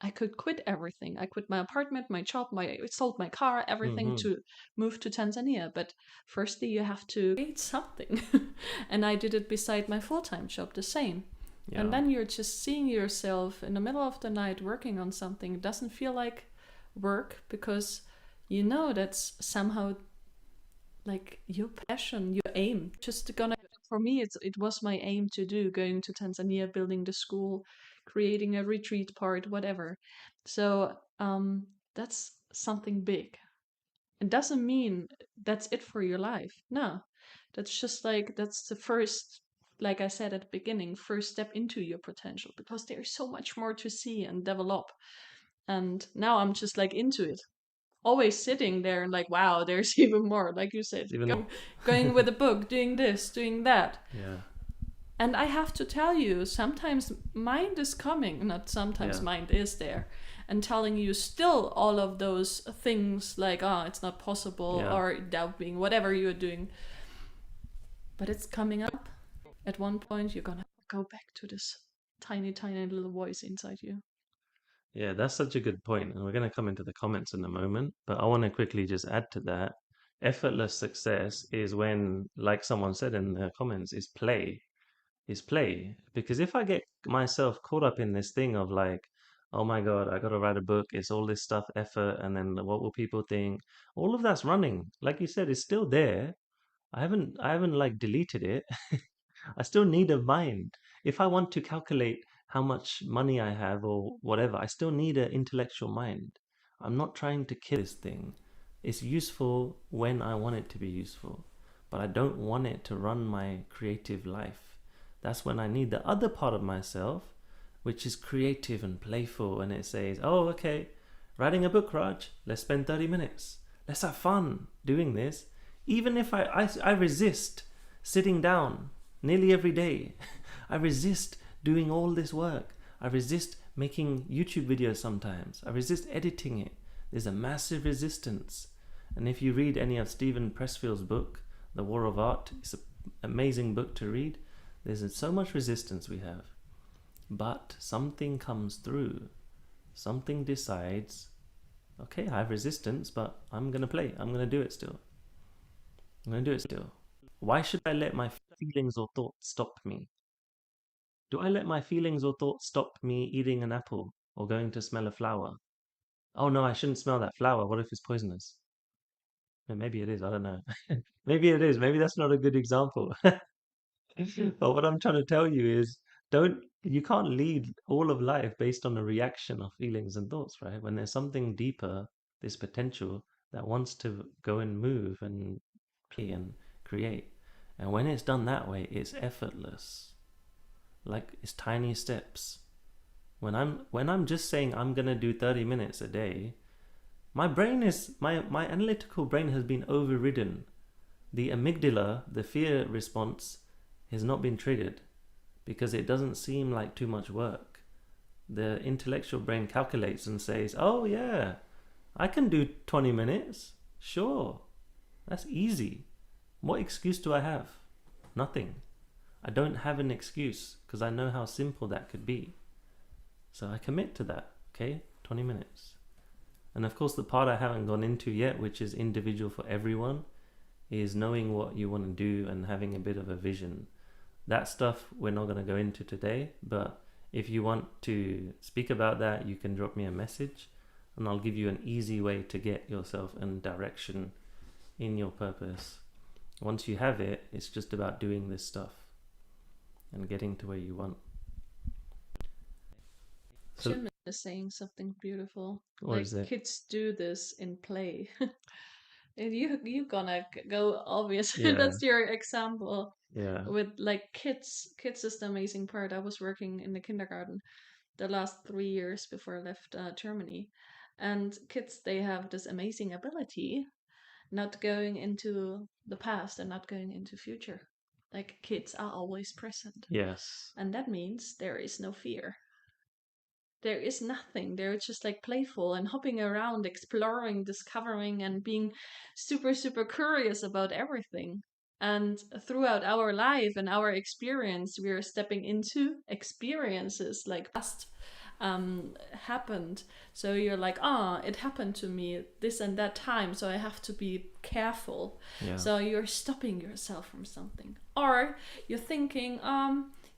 I could quit everything. I quit my apartment, my job, I sold my car, everything Mm-hmm. to move to Tanzania. But firstly, you have to create something. And I did it beside my full time job, the same. And Yeah. then you're just seeing yourself in the middle of the night working on something. It doesn't feel like work because you know that's somehow like your passion, your aim. Just gonna for me, it was my aim to do going to Tanzania, building the school, creating a retreat part, whatever. So that's something big. It doesn't mean that's it for your life. No, that's just like that's the first. Like I said at the beginning, first step into your potential because there's so much more to see and develop. And now I'm just like into it, always sitting there and like, wow, there's even more. Like you said, It's even going with a book, doing this, doing that. yeah. And I have to tell you, sometimes mind is coming, not sometimes Yeah. mind is there, and telling you still all of those things like, oh, it's not possible, Yeah. or doubting, whatever you're doing. But it's coming up. At one point, you're gonna go back to this tiny, tiny little voice inside you. Yeah, that's such a good point, and we're going to come into the comments in a moment, but I want to quickly just add to that. Effortless success is when, like someone said in the comments, is play. Because if I get myself caught up in this thing of like, oh my God, I got to write a book, it's all this stuff, effort, and then what will people think? All of that's running. Like you said, it's still there. I haven't like deleted it. I still need a mind. If I want to calculate how much money I have or whatever, I still need an intellectual mind. I'm not trying to kill this thing. It's useful when I want it to be useful, but I don't want it to run my creative life. That's when I need the other part of myself, which is creative and playful, and it says, oh, okay, writing a book, Raj, let's spend 30 minutes. Let's have fun doing this. Even if I resist sitting down nearly every day. I resist doing all this work. I resist making YouTube videos sometimes. I resist editing it. There's a massive resistance. And if you read any of Stephen Pressfield's book, The War of Art, it's an amazing book to read. There's so much resistance we have. But something comes through. Something decides, okay, I have resistance, but I'm going to play. I'm going to do it still. I'm going to do it still. Why should I let my feelings or thoughts stop me? Do I let my feelings or thoughts stop me eating an apple or going to smell a flower? Oh no, I shouldn't smell that flower. What if it's poisonous? Maybe it is. I don't know. Maybe it is. Maybe that's not a good example. But what I'm trying to tell you is you can't lead all of life based on a reaction of feelings and thoughts, right? When there's something deeper, this potential that wants to go and move and play and create. And when it's done that way, it's effortless. Like it's tiny steps. When I'm just saying I'm gonna do 30 minutes a day, my analytical brain has been overridden. The amygdala, the fear response, has not been triggered because it doesn't seem like too much work. The intellectual brain calculates and says, "Oh yeah, I can do 20 minutes. Sure. That's easy. What excuse do I have? Nothing. I don't have an excuse because I know how simple that could be. So I commit to that, okay? 20 minutes. And of course, the part I haven't gone into yet, which is individual for everyone, is knowing what you want to do and having a bit of a vision. That stuff we're not going to go into today, but if you want to speak about that, you can drop me a message and I'll give you an easy way to get yourself in direction in your purpose. Once you have it, it's just about doing this stuff and getting to where you want. So, Jim is saying something beautiful. what is Like it? kids do this in play. And you gonna go obvious. Yeah, That's your example yeah, with like kids. Kids is the amazing part. I was working in the kindergarten the last 3 years before I left Germany, and kids they have this amazing ability not going into the past and not going into future. Like kids are always present, yes, and that means there is no fear. There is nothing. They're just like playful and hopping around, exploring, discovering, and being super, super curious about everything. And throughout our life and our experience, we are stepping into experiences like past happened. So you're like, ah, it happened to me this and that time, so I have to be careful. Yeah. So you're stopping yourself from something. Or you're thinking,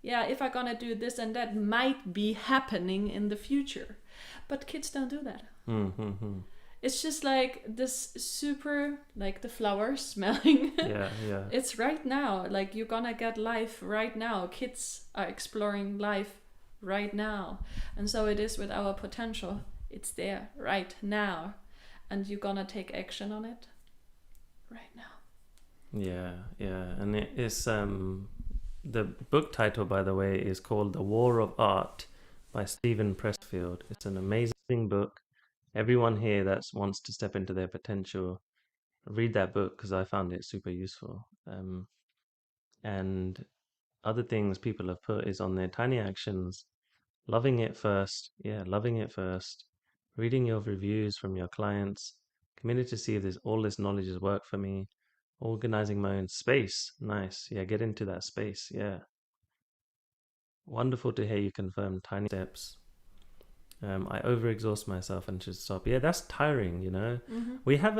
yeah, if I'm gonna do this and that might be happening in the future. But kids don't do that. Mm-hmm. It's just like this super, like the flower smelling. Yeah, yeah. It's right now. Like you're gonna get life right now. Kids are exploring life right now. And so it is with our potential. It's there right now. And you're gonna take action on it right now. Yeah, yeah. And it is the book title, by the way, is called The War of Art by Stephen Pressfield. It's an amazing book. Everyone here that wants to step into their potential, read that book because I found it super useful. And other things people have put is on their tiny actions, loving it first. Yeah, loving it first. Reading your reviews from your clients, committed to see if all this knowledge has worked for me. Organizing my own space. Nice. Yeah, get into that space. Yeah. Wonderful to hear you confirm tiny steps. I overexhaust myself and should stop. Yeah, that's tiring, you know. Mm-hmm. We have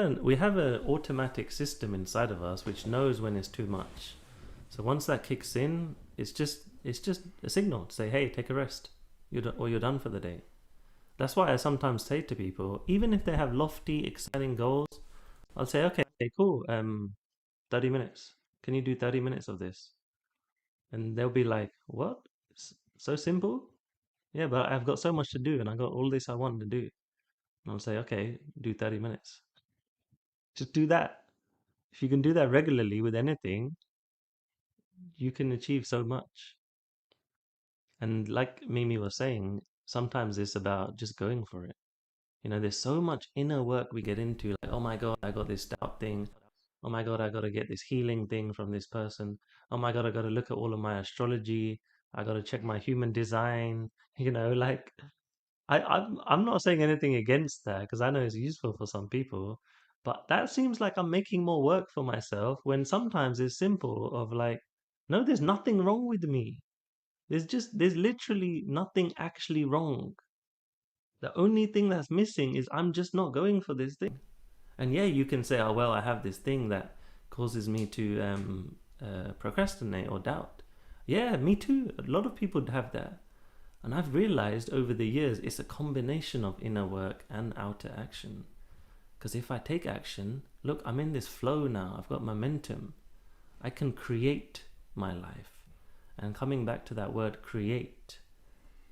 an automatic system inside of us which knows when it's too much. So once that kicks in, it's just a signal to say, hey, take a rest. You're done for the day. That's why I sometimes say to people, even if they have lofty, exciting goals, I'll say, okay, cool. 30 minutes. Can you do 30 minutes of this? And they'll be like, what? So simple? Yeah, but I've got so much to do and I got all this I want to do. And I'll say, okay, do 30 minutes. Just do that. If you can do that regularly with anything, you can achieve so much. And like Mimi was saying, sometimes it's about just going for it. You know, there's so much inner work we get into, like, oh my God, I got this doubt thing. Oh my God, I got to get this healing thing from this person. Oh my God, I got to look at all of my astrology. I got to check my human design. You know, like I'm not saying anything against that because I know it's useful for some people, but that seems like I'm making more work for myself when sometimes it's simple of like, no, there's nothing wrong with me. There's literally nothing actually wrong. The only thing that's missing is I'm just not going for this thing. And yeah, you can say, oh, well, I have this thing that causes me to procrastinate or doubt. Yeah, me too. A lot of people have that. And I've realized over the years it's a combination of inner work and outer action. Because if I take action, look, I'm in this flow now. I've got momentum. I can create my life. And coming back to that word create,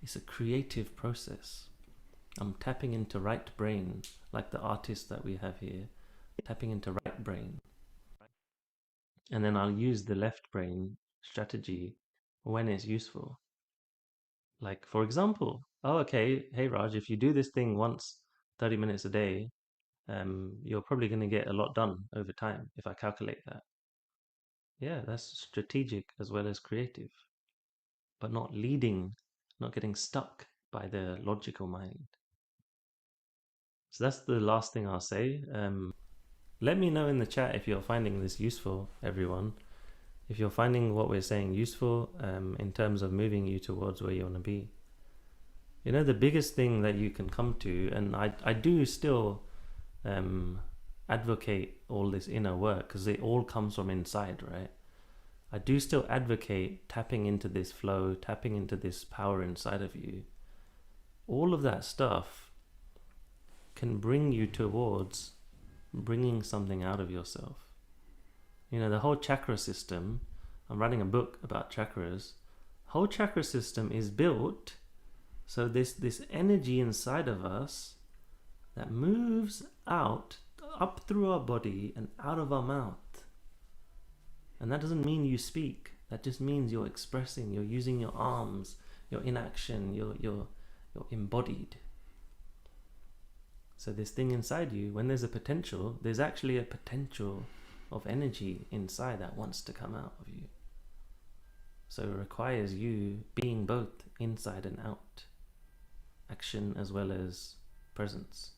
it's a creative process. I'm tapping into right brain, like the artist that we have here, tapping into right brain. And then I'll use the left brain strategy when it's useful. Like, for example, oh, okay, hey Raj, if you do this thing once, 30 minutes a day, you're probably going to get a lot done over time if I calculate that. Yeah, that's strategic as well as creative, but not leading, not getting stuck by the logical mind. So that's the last thing I'll say. Let me know in the chat if you're finding this useful, everyone. If you're finding what we're saying useful in terms of moving you towards where you want to be. You know, the biggest thing that you can come to, and I do still advocate all this inner work because it all comes from inside, right? I do still advocate tapping into this flow, tapping into this power inside of you. All of that stuff can bring you towards bringing something out of yourself. You know, the whole chakra system, I'm writing a book about chakras. Whole chakra system is built so this energy inside of us that moves out, up through our body and out of our mouth. And that doesn't mean you speak. That just means you're expressing, you're using your arms, you're in action, you're embodied. So this thing inside you, when there's a potential, there's actually a potential of energy inside that wants to come out of you. So it requires you being both inside and out. Action as well as presence.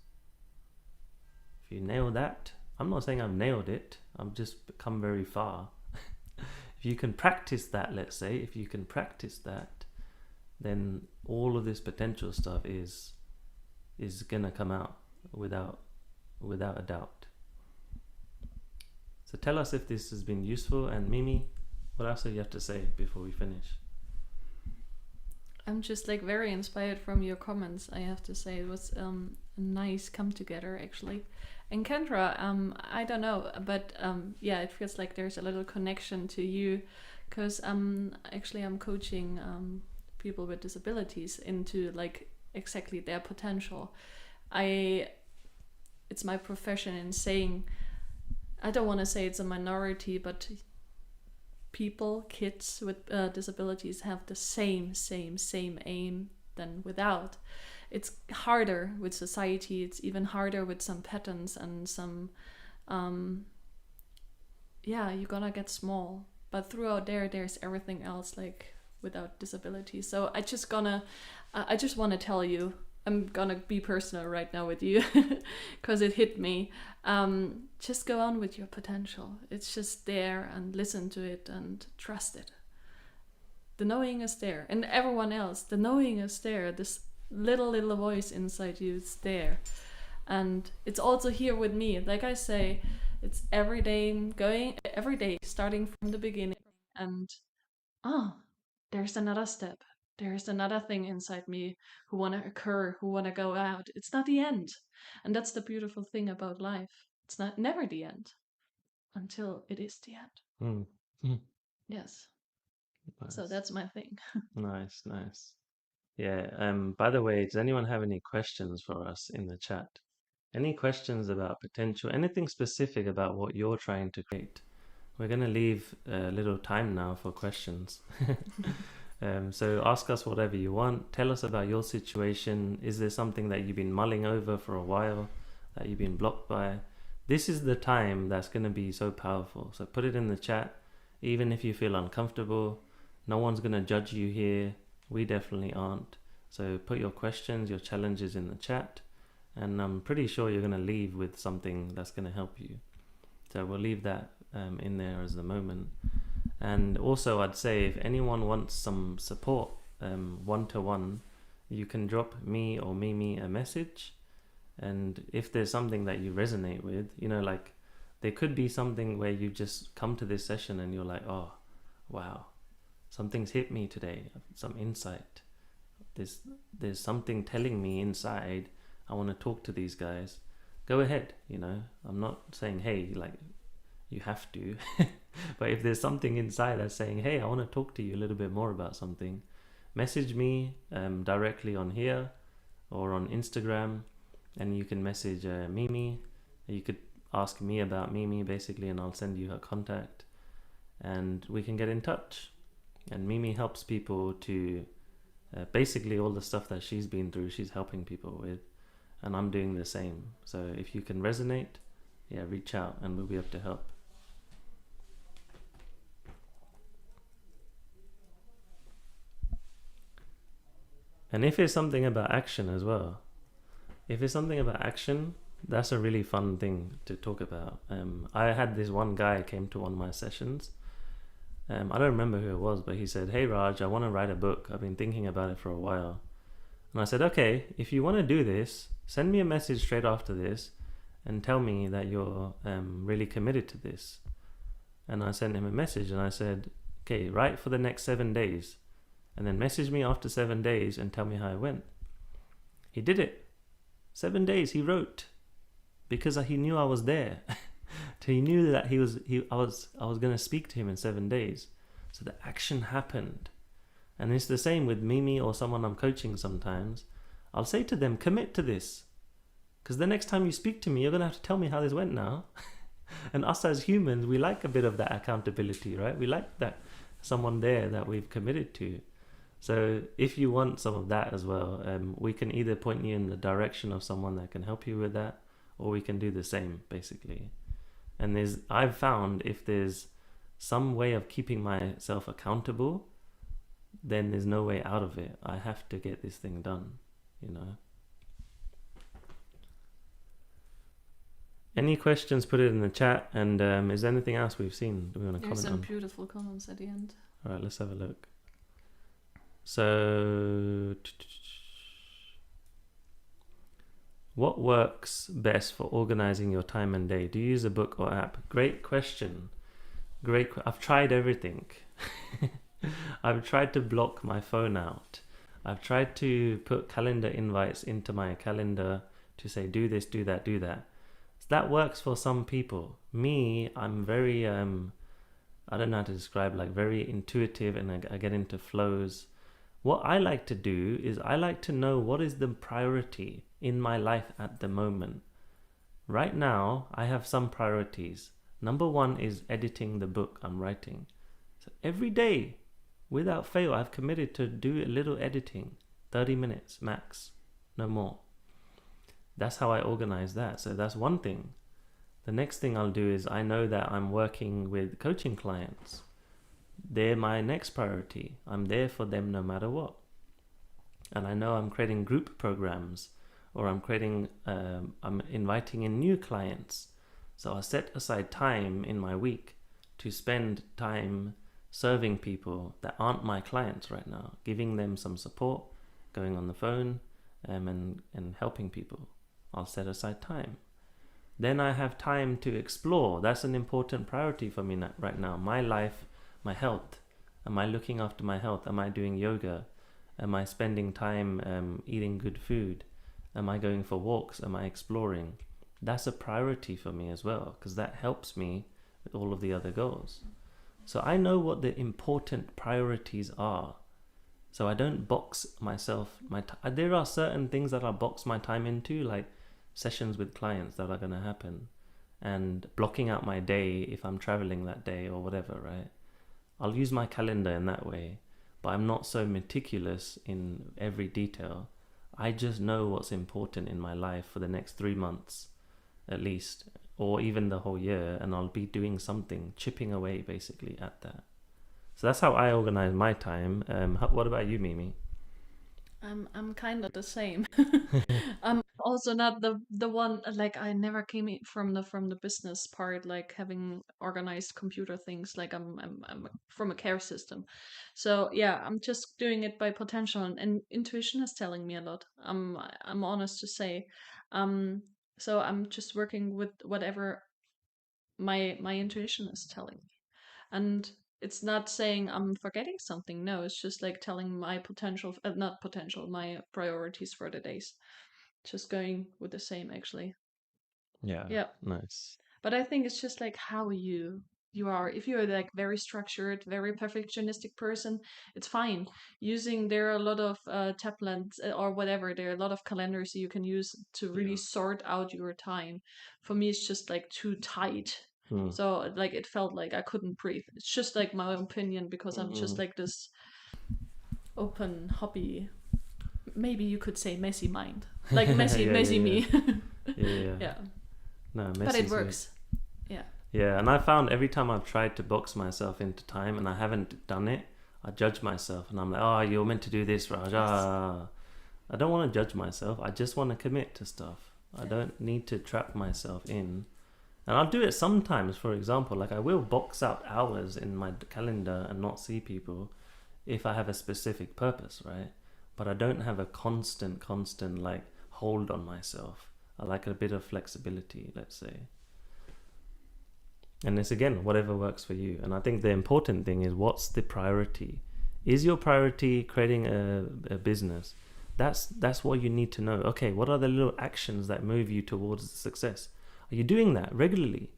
If you nail that, I'm not saying I've nailed it, I've just come very far. If you can practice that, let's say, if you can practice that, then all of this potential stuff is gonna come out without a doubt. So tell us if this has been useful, and Mimi, what else do you have to say before we finish? I'm just like very inspired from your comments. I have to say it was a nice come together actually. And Kendra, I don't know, but yeah, it feels like there's a little connection to you, because actually I'm coaching people with disabilities into like exactly their potential. It's my profession in saying, I don't want to say it's a minority, but people, kids with disabilities have the same aim than without. It's harder with society. It's even harder with some patterns and some, yeah, you're gonna get small. But throughout there's everything else like without disability. So I just want to tell you, I'm gonna be personal right now with you because it hit me. Just go on with your potential. It's just there, and listen to it and trust it. The knowing is there, and everyone else, the knowing is there. This little voice inside you is there, and it's also here with me. Like I say, it's every day, starting from the beginning, and there's another step. There's another thing inside me who want to occur, who want to go out. It's not the end. And that's the beautiful thing about life. It's not never the end until it is the end. Mm. Mm. Yes. Nice. So that's my thing. Nice. Yeah. By the way, does anyone have any questions for us in the chat? Any questions about potential? Anything specific about what you're trying to create? We're going to leave a little time now for questions. So ask us whatever you want. Tell us about your situation. Is there something that you've been mulling over for a while that you've been blocked by? This is the time that's going to be so powerful. So put it in the chat. Even if you feel uncomfortable, no one's going to judge you here. We definitely aren't. So put your questions, your challenges in the chat, and I'm pretty sure you're going to leave with something that's going to help you. So we'll leave that in there as the moment. And also I'd say if anyone wants some support one-to-one, you can drop me or Mimi a message. And if there's something that you resonate with, like there could be something where you just come to this session and you're like, oh wow, something's hit me today, some insight, there's something telling me inside, I want to talk to these guys. Go ahead. I'm not saying, hey, like you have to but if there's something inside that's saying, hey, I want to talk to you a little bit more about something, message me directly on here or on Instagram, and you can message Mimi. You could ask me about Mimi basically, and I'll send you her contact and we can get in touch. And Mimi helps people to basically all the stuff that she's been through, she's helping people with, and I'm doing the same. So if you can resonate, reach out and we'll be able to help. And if it's something about action as well, that's a really fun thing to talk about. I had this one guy came to one of my sessions. I don't remember who it was, but he said, hey Raj, I want to write a book. I've been thinking about it for a while. And I said, okay, if you want to do this, send me a message straight after this and tell me that you're really committed to this. And I sent him a message and I said, okay, write for the next 7 days. And then message me after 7 days and tell me how it went. He did it. 7 days he wrote, because he knew I was there. He knew that I was going to speak to him in 7 days. So the action happened. And it's the same with Mimi or someone I'm coaching sometimes. I'll say to them, commit to this. Because the next time you speak to me, you're going to have to tell me how this went now. And us as humans, we like a bit of that accountability, right? We like that someone there that we've committed to. So if you want some of that as well, we can either point you in the direction of someone that can help you with that, or we can do the same, basically. And I've found if there's some way of keeping myself accountable, then there's no way out of it. I have to get this thing done, Any questions, put it in the chat. And is there anything else we've seen? Do we want to comment on? There's some beautiful comments at the end. All right, let's have a look. So, what works best for organizing your time and day? Do you use a book or app? Great question. I've tried everything. I've tried to block my phone out. I've tried to put calendar invites into my calendar to say do this, do that, do that. So that works for some people. Me, I'm very I don't know how to describe, like very intuitive, and I get into flows. What I like to do is I like to know what is the priority in my life at the moment. Right now, I have some priorities. Number one is editing the book I'm writing. So every day, without fail, I've committed to do a little editing, 30 minutes max, no more. That's how I organize that. So that's one thing. The next thing I'll do is I know that I'm working with coaching clients. They're my next priority. I'm there for them no matter what. And I know I'm creating group programs, or I'm inviting in new clients. So I set aside time in my week to spend time serving people that aren't my clients right now, giving them some support, going on the phone, and helping people. I'll set aside time. Then I have time to explore. That's an important priority for me right now. My life, my health. Am I looking after my health? Am I doing yoga? Am I spending time eating good food? Am I going for walks? Am I exploring? That's a priority for me as well, because that helps me with all of the other goals. So I know what the important priorities are. So I don't box myself. There are certain things that I box my time into, like sessions with clients that are going to happen, and blocking out my day if I'm traveling that day or whatever, right? I'll use my calendar in that way, but I'm not so meticulous in every detail. I just know what's important in my life for the next 3 months at least, or even the whole year, and I'll be doing something, chipping away basically at that. So that's how I organize my time. What about you, Mimi? I'm kind of the same. I'm also not the one, like I never came from the business part, like having organized computer things. Like I'm from a care system, so yeah, I'm just doing it by potential, and intuition is telling me a lot. I'm honest to say, um, so I'm just working with whatever my intuition is telling me. And it's not saying I'm forgetting something. No, it's just like telling my potential, not potential, my priorities for the days. Just going with the same, actually. Yeah, Yeah. nice. But I think it's just like how you are. If you're like very structured, very perfectionistic person, it's fine. Using there are a lot of tablets or whatever. There are a lot of calendars you can use to really Yeah. sort out your time. For me, it's just like too tight. Hmm. So like it felt like I couldn't breathe. It's just like my opinion because I'm just Mm. like this open hobby. Maybe you could say messy mind, like Yeah, messy, yeah, messy yeah, me. yeah, yeah. Yeah, No, but it Messi's good. works. Yeah. Yeah, and I found every time I've tried to box myself into time and I haven't done it, I judge myself and I'm like, oh, you're meant to do this, Raj. Yes. Ah. I don't want to judge myself. I just want to commit to stuff. I Yeah. don't need to trap myself in. And I'll do it sometimes, for example, like I will box out hours in my calendar and not see people if I have a specific purpose, right? But I don't have a constant like hold on myself. I like a bit of flexibility, let's say. And it's again, whatever works for you. And I think the important thing is what's the priority? Is your priority creating a business? That's what you need to know. Okay, what are the little actions that move you towards success? Are you doing that regularly?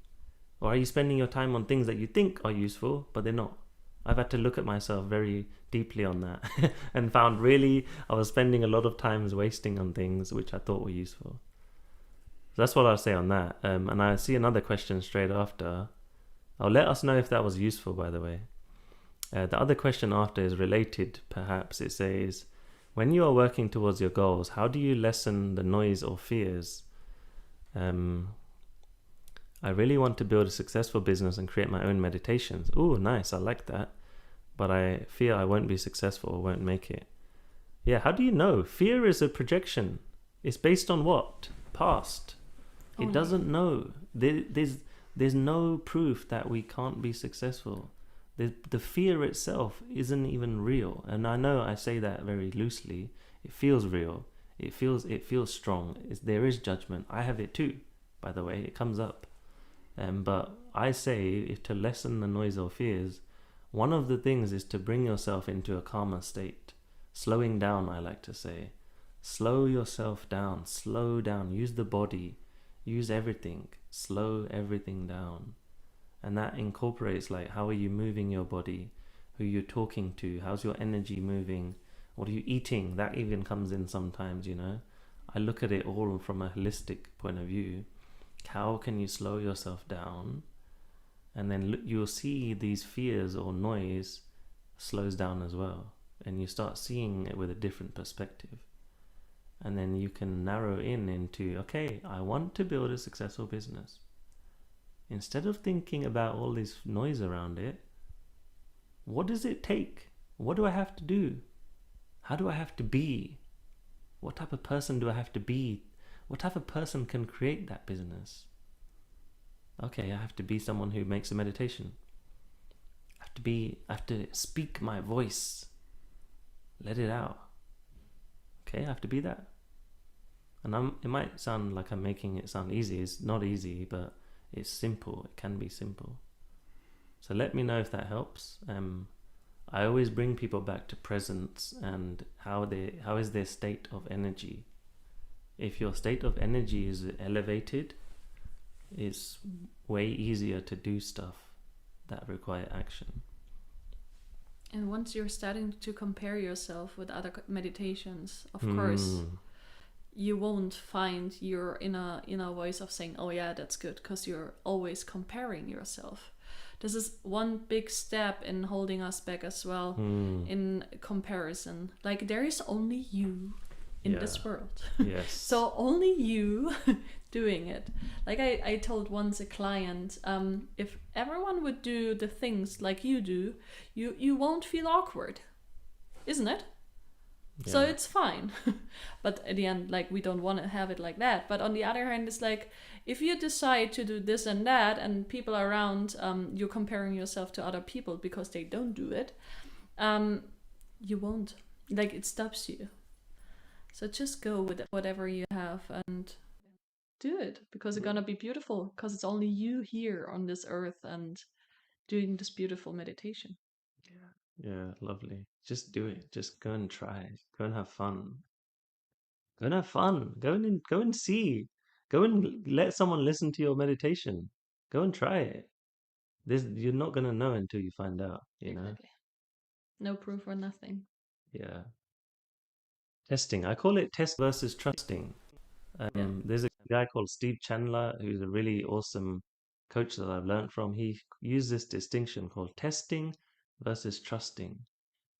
Or are you spending your time on things that you think are useful, but they're not? I've had to look at myself very deeply on that and found really I was spending a lot of times wasting on things which I thought were useful. So that's what I'll say on that. And I see another question straight after. I'll let us know if that was useful, by the way. The other question after is related, perhaps. It says, when you are working towards your goals, how do you lessen the noise or fears? Um, I really want to build a successful business and create my own meditations. Ooh, nice. I like that. But I fear I won't be successful or won't make it. Yeah, how do you know? Fear is a projection. It's based on what? Past. It Only. doesn't know. There's no proof that we can't be successful. The fear itself isn't even real. And I know I say that very loosely. It feels real. It feels strong. There is judgment. I have it too, by the way. It comes up. But I say, if to lessen the noise or fears, one of the things is to bring yourself into a calmer state. Slowing down, I like to say. Slow yourself down. Slow down. Use the body. Use everything. Slow everything down. And that incorporates, like, how are you moving your body? Who you're talking to? How's your energy moving? What are you eating? That even comes in sometimes, I look at it all from a holistic point of view. How can you slow yourself down? And then you'll see these fears or noise slows down as well. And you start seeing it with a different perspective. And then you can narrow into, okay, I want to build a successful business. Instead of thinking about all this noise around it, what does it take? What do I have to do? How do I have to be? What type of person do I have to be? What type of person can create that business? Okay, I have to be someone who makes a meditation. I have to speak my voice. Let it out. Okay, I have to be that. And it might sound like I'm making it sound easy. It's not easy, but it's simple. It can be simple. So let me know if that helps. I always bring people back to presence and how is their state of energy. If your state of energy is elevated, it's way easier to do stuff that require action. And once you're starting to compare yourself with other meditations, of course, you won't find your inner voice of saying, oh yeah, that's good, because you're always comparing yourself. This is one big step in holding us back as well, in comparison. Like, there is only you in this world. Yes. So only you doing it. Like I told once a client, if everyone would do the things like you do, you won't feel awkward, isn't it? Yeah. So it's fine. But at the end, like, we don't want to have it like that. But on the other hand, it's like, if you decide to do this and that, and people around, you're comparing yourself to other people because they don't do it, you won't. Like, it stops you. So just go with whatever you have and do it, because it's gonna be beautiful, because it's only you here on this earth and doing this beautiful meditation. Yeah, lovely. Just do it. Just go and try. Go and have fun. Go and have fun. Go and see. Go and let someone listen to your meditation. Go and try it. You're not gonna know until you find out, Exactly. No proof or nothing. Yeah. Testing. I call it test versus trusting. There's a guy called Steve Chandler who's a really awesome coach that I've learned from. He used this distinction called testing versus trusting.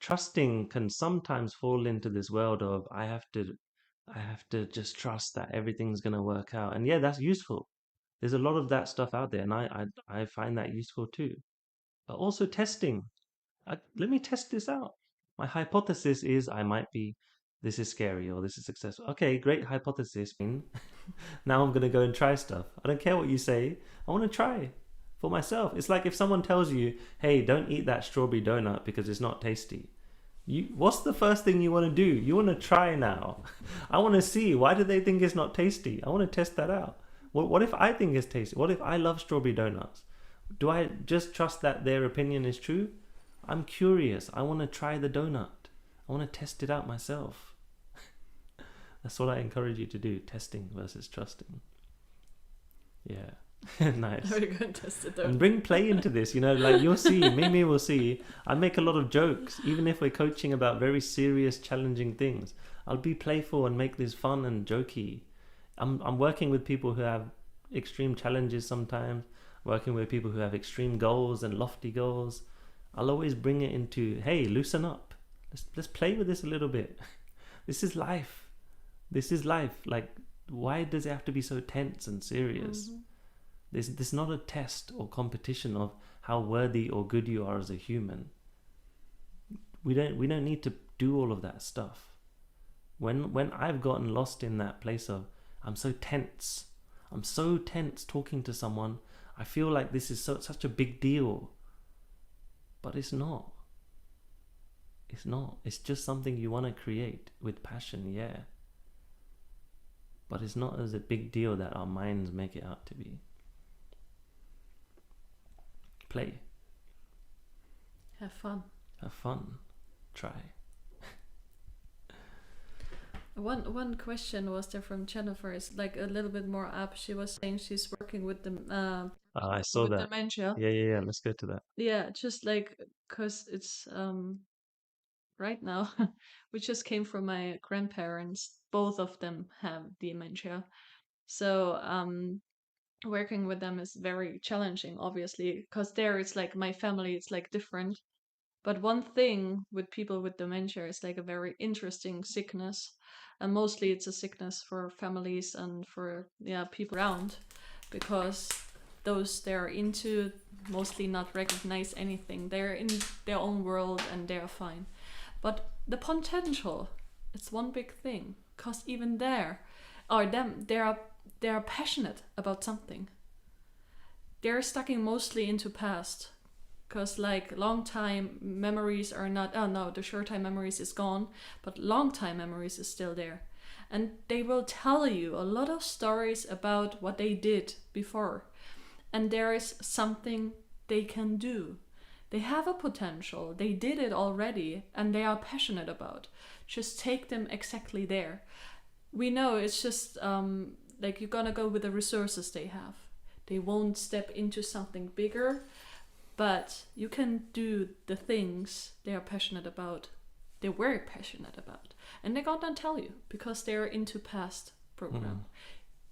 Trusting can sometimes fall into this world of I have to just trust that everything's going to work out. And yeah, that's useful. There's a lot of that stuff out there, and I find that useful too. But also testing. Let me test this out. My hypothesis is this is scary or this is successful. Okay, great hypothesis. Now I'm going to go and try stuff. I don't care what you say. I want to try for myself. It's like if someone tells you, hey, don't eat that strawberry donut because it's not tasty. What's the first thing you want to do? You want to try now. I want to see, why do they think it's not tasty? I want to test that out. What if I think it's tasty? What if I love strawberry donuts? Do I just trust that their opinion is true? I'm curious. I want to try the donut. I want to test it out myself. That's what I encourage you to do. Testing versus trusting. Yeah. Nice. We're going to test it though. And bring play into this, like you'll see, Mimi will see. I make a lot of jokes, even if we're coaching about very serious, challenging things. I'll be playful and make this fun and jokey. I'm working with people who have extreme challenges sometimes, working with people who have extreme goals and lofty goals. I'll always bring it into, hey, loosen up. Let's play with this a little bit. This is life. This is life. Like, why does it have to be so tense and serious? Mm-hmm. This is not a test or competition of how worthy or good you are as a human. We don't need to do all of that stuff. When I've gotten lost in that place of I'm so tense talking to someone, I feel like this is such a big deal. But it's not. It's not. It's just something you want to create with passion, yeah. But it's not as a big deal that our minds make it out to be. Play. Have fun. Have fun. Try. One question was there from Jennifer, is like a little bit more up. She was saying she's working with the I saw with that. dementia. Yeah. Let's go to that. Yeah, just like because it's right now we just came from my grandparents. Both of them have dementia. So working with them is very challenging, obviously, because there it's like my family, it's like different. But one thing with people with dementia is like a very interesting sickness. And mostly it's a sickness for families and for people around, because those they're into mostly not recognize anything. They're in their own world and they're fine. But the potential, it's one big thing. Cause even there, or them, they are passionate about something. They're stucking mostly into past, because like long time memories are not, oh no, the short time memories is gone, but long time memories is still there. And they will tell you a lot of stories about what they did before, and there is something they can do. They have a potential, they did it already, and they are passionate about. Just take them exactly there. We know it's just like you're gonna go with the resources they have. They won't step into something bigger, but you can do the things they are passionate about. They're very passionate about, and they're gonna tell you because they're into past program,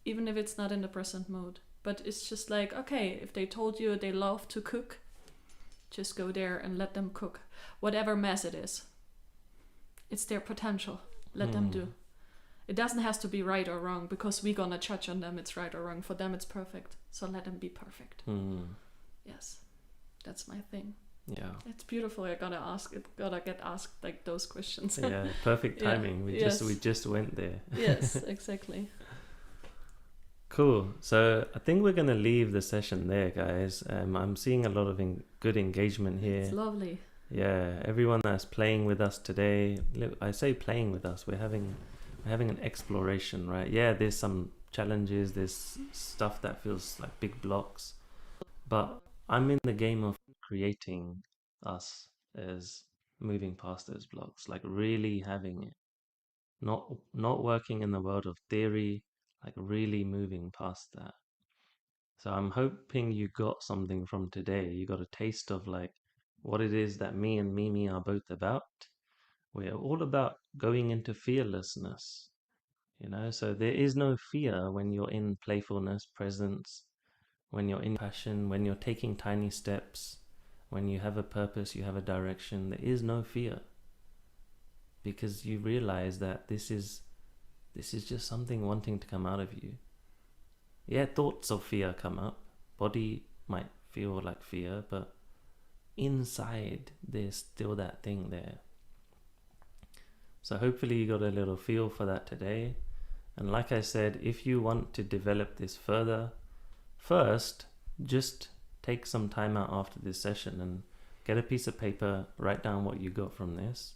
even if it's not in the present mode. But it's just like, okay, if they told you they love to cook, just go there and let them cook, whatever mess it is. It's their potential. Let them do. It doesn't have to be right or wrong, because we're gonna judge on them it's right or wrong. For them it's perfect, so let them be perfect. Yes, that's my thing. Yeah, it's beautiful. I gotta get asked like those questions. Yeah, perfect timing. Yeah. We just went there. Yes, exactly. Cool. So I think we're gonna leave the session there, guys. I'm seeing a lot of good engagement here. It's lovely. Yeah, everyone that's playing with us today. I say playing with us. We're having an exploration, right? Yeah, there's some challenges. There's stuff that feels like big blocks, but I'm in the game of creating us as moving past those blocks, like really having it, not working in the world of theory, like really moving past that. So I'm hoping you got something from today. You got a taste of like what it is that me and Mimi are both about. We're all about going into fearlessness, so there is no fear when you're in playfulness, presence, when you're in passion, when you're taking tiny steps, when you have a purpose, you have a direction. There is no fear, because you realize that this is just something wanting to come out of you. Yeah, thoughts of fear come up. Body might feel like fear, but inside there's still that thing there. So hopefully you got a little feel for that today. And like I said, if you want to develop this further, first, just take some time out after this session and get a piece of paper, write down what you got from this.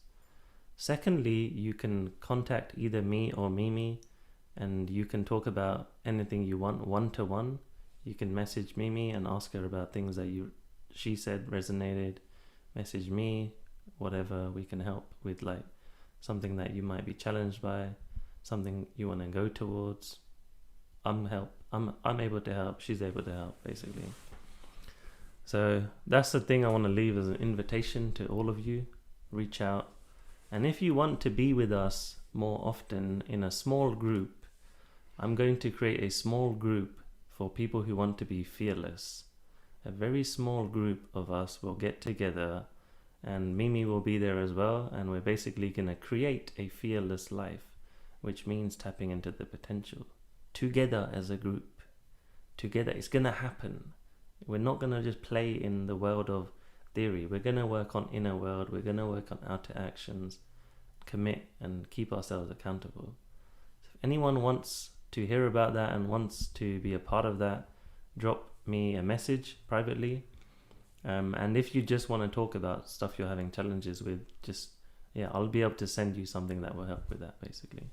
Secondly, you can contact either me or Mimi, and you can talk about anything you want one-to-one. You can message Mimi and ask her about things that she said resonated. Message me, whatever we can help with, like something that you might be challenged by, something you want to go towards. I'm able to help. She's able to help, basically. So that's the thing I want to leave as an invitation to all of you. Reach out. And if you want to be with us more often in a small group, I'm going to create a small group for people who want to be fearless. A very small group of us will get together, and Mimi will be there as well, and we're basically going to create a fearless life, which means tapping into the potential. Together as a group. Together. It's going to happen. We're not going to just play in the world of theory. We're going to work on inner world. We're going to work on outer actions, commit, and keep ourselves accountable. So if anyone wants to hear about that and wants to be a part of that, drop me a message privately, And if you just want to talk about stuff you're having challenges with, just, yeah, I'll be able to send you something that will help with that, basically.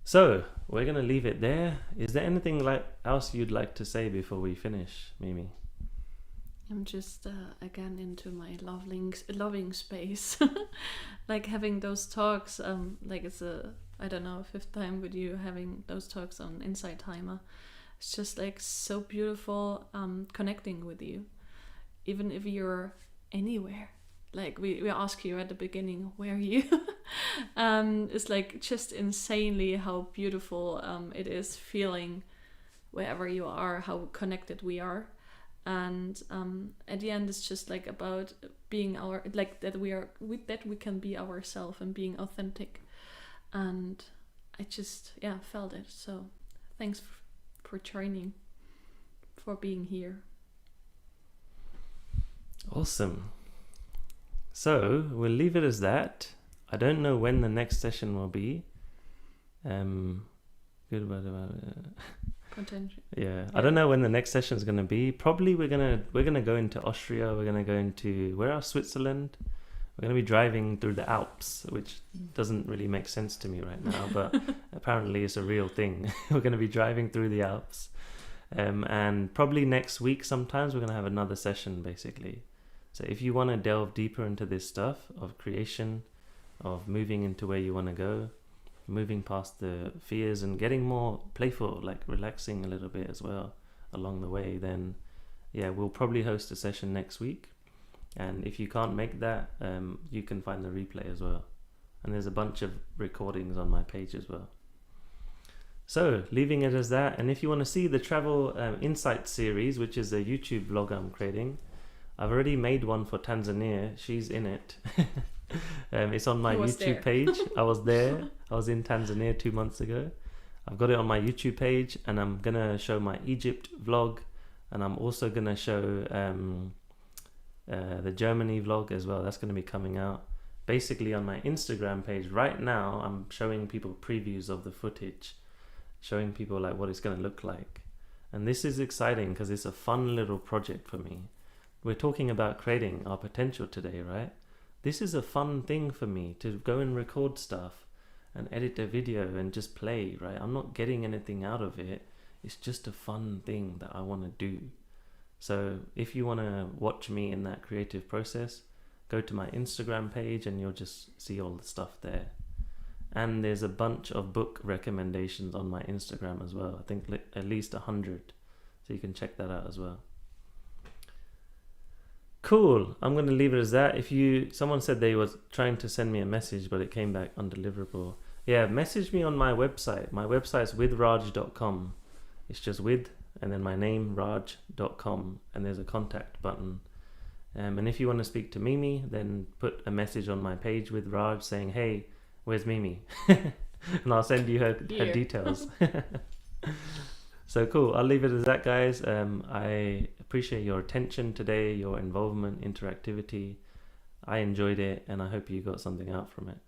So we're going to leave it there. Is there anything else you'd like to say before we finish, Mimi? I'm just again into my loving space, like having those talks. Like it's I don't know, fifth time with you having those talks on Inside Timer. It's just like so beautiful connecting with you, even if you're anywhere. Like we ask you at the beginning, where are you? It's like just insanely how beautiful it is feeling wherever you are, how connected we are. And at the end it's just like about being our, like that we are, with that we can be ourselves and being authentic. And I just felt it. So thanks for joining, for being here. Awesome. So we'll leave it as that. I don't know when the next session will be. Good about Potential. Yeah, I don't know when the next session is going to be. Probably we're gonna go into Austria. We're gonna go into where else? Switzerland. We're gonna be driving through the Alps, which doesn't really make sense to me right now, but apparently it's a real thing. We're gonna be driving through the Alps, and probably next week sometimes we're gonna have another session, basically. So if you want to delve deeper into this stuff of creation, of moving into where you want to go, moving past the fears and getting more playful, like relaxing a little bit as well along the way, then yeah, we'll probably host a session next week. And if you can't make that, you can find the replay as well. And there's a bunch of recordings on my page as well. So leaving it as that. And if you want to see the Travel Insights series, which is a YouTube vlog I'm creating, I've already made one for Tanzania. She's in it. It's on my YouTube page. I was there. I was in Tanzania 2 months ago. I've got it on my YouTube page, and I'm gonna show my Egypt vlog, and I'm also gonna show the Germany vlog as well. That's gonna be coming out. Basically, on my Instagram page right now, I'm showing people previews of the footage, showing people like what it's gonna look like. And this is exciting because it's a fun little project for me. We're talking about creating our potential today, right? This is a fun thing for me to go and record stuff and edit a video and just play, right? I'm not getting anything out of it. It's just a fun thing that I want to do. So if you want to watch me in that creative process, go to my Instagram page and you'll just see all the stuff there. And there's a bunch of book recommendations on my Instagram as well. I think at least 100. So you can check that out as well. Cool. I'm going to leave it as that. Someone said they was trying to send me a message, but it came back undeliverable. Yeah, message me on my website. My website's withraj.com. It's just with, and then my name, raj.com, and there's a contact button. And if you want to speak to Mimi, then put a message on my page with Raj saying, hey, where's Mimi? And I'll send you her details. So cool. I'll leave it as that, guys. I appreciate your attention today, your involvement, interactivity. I enjoyed it, and I hope you got something out from it.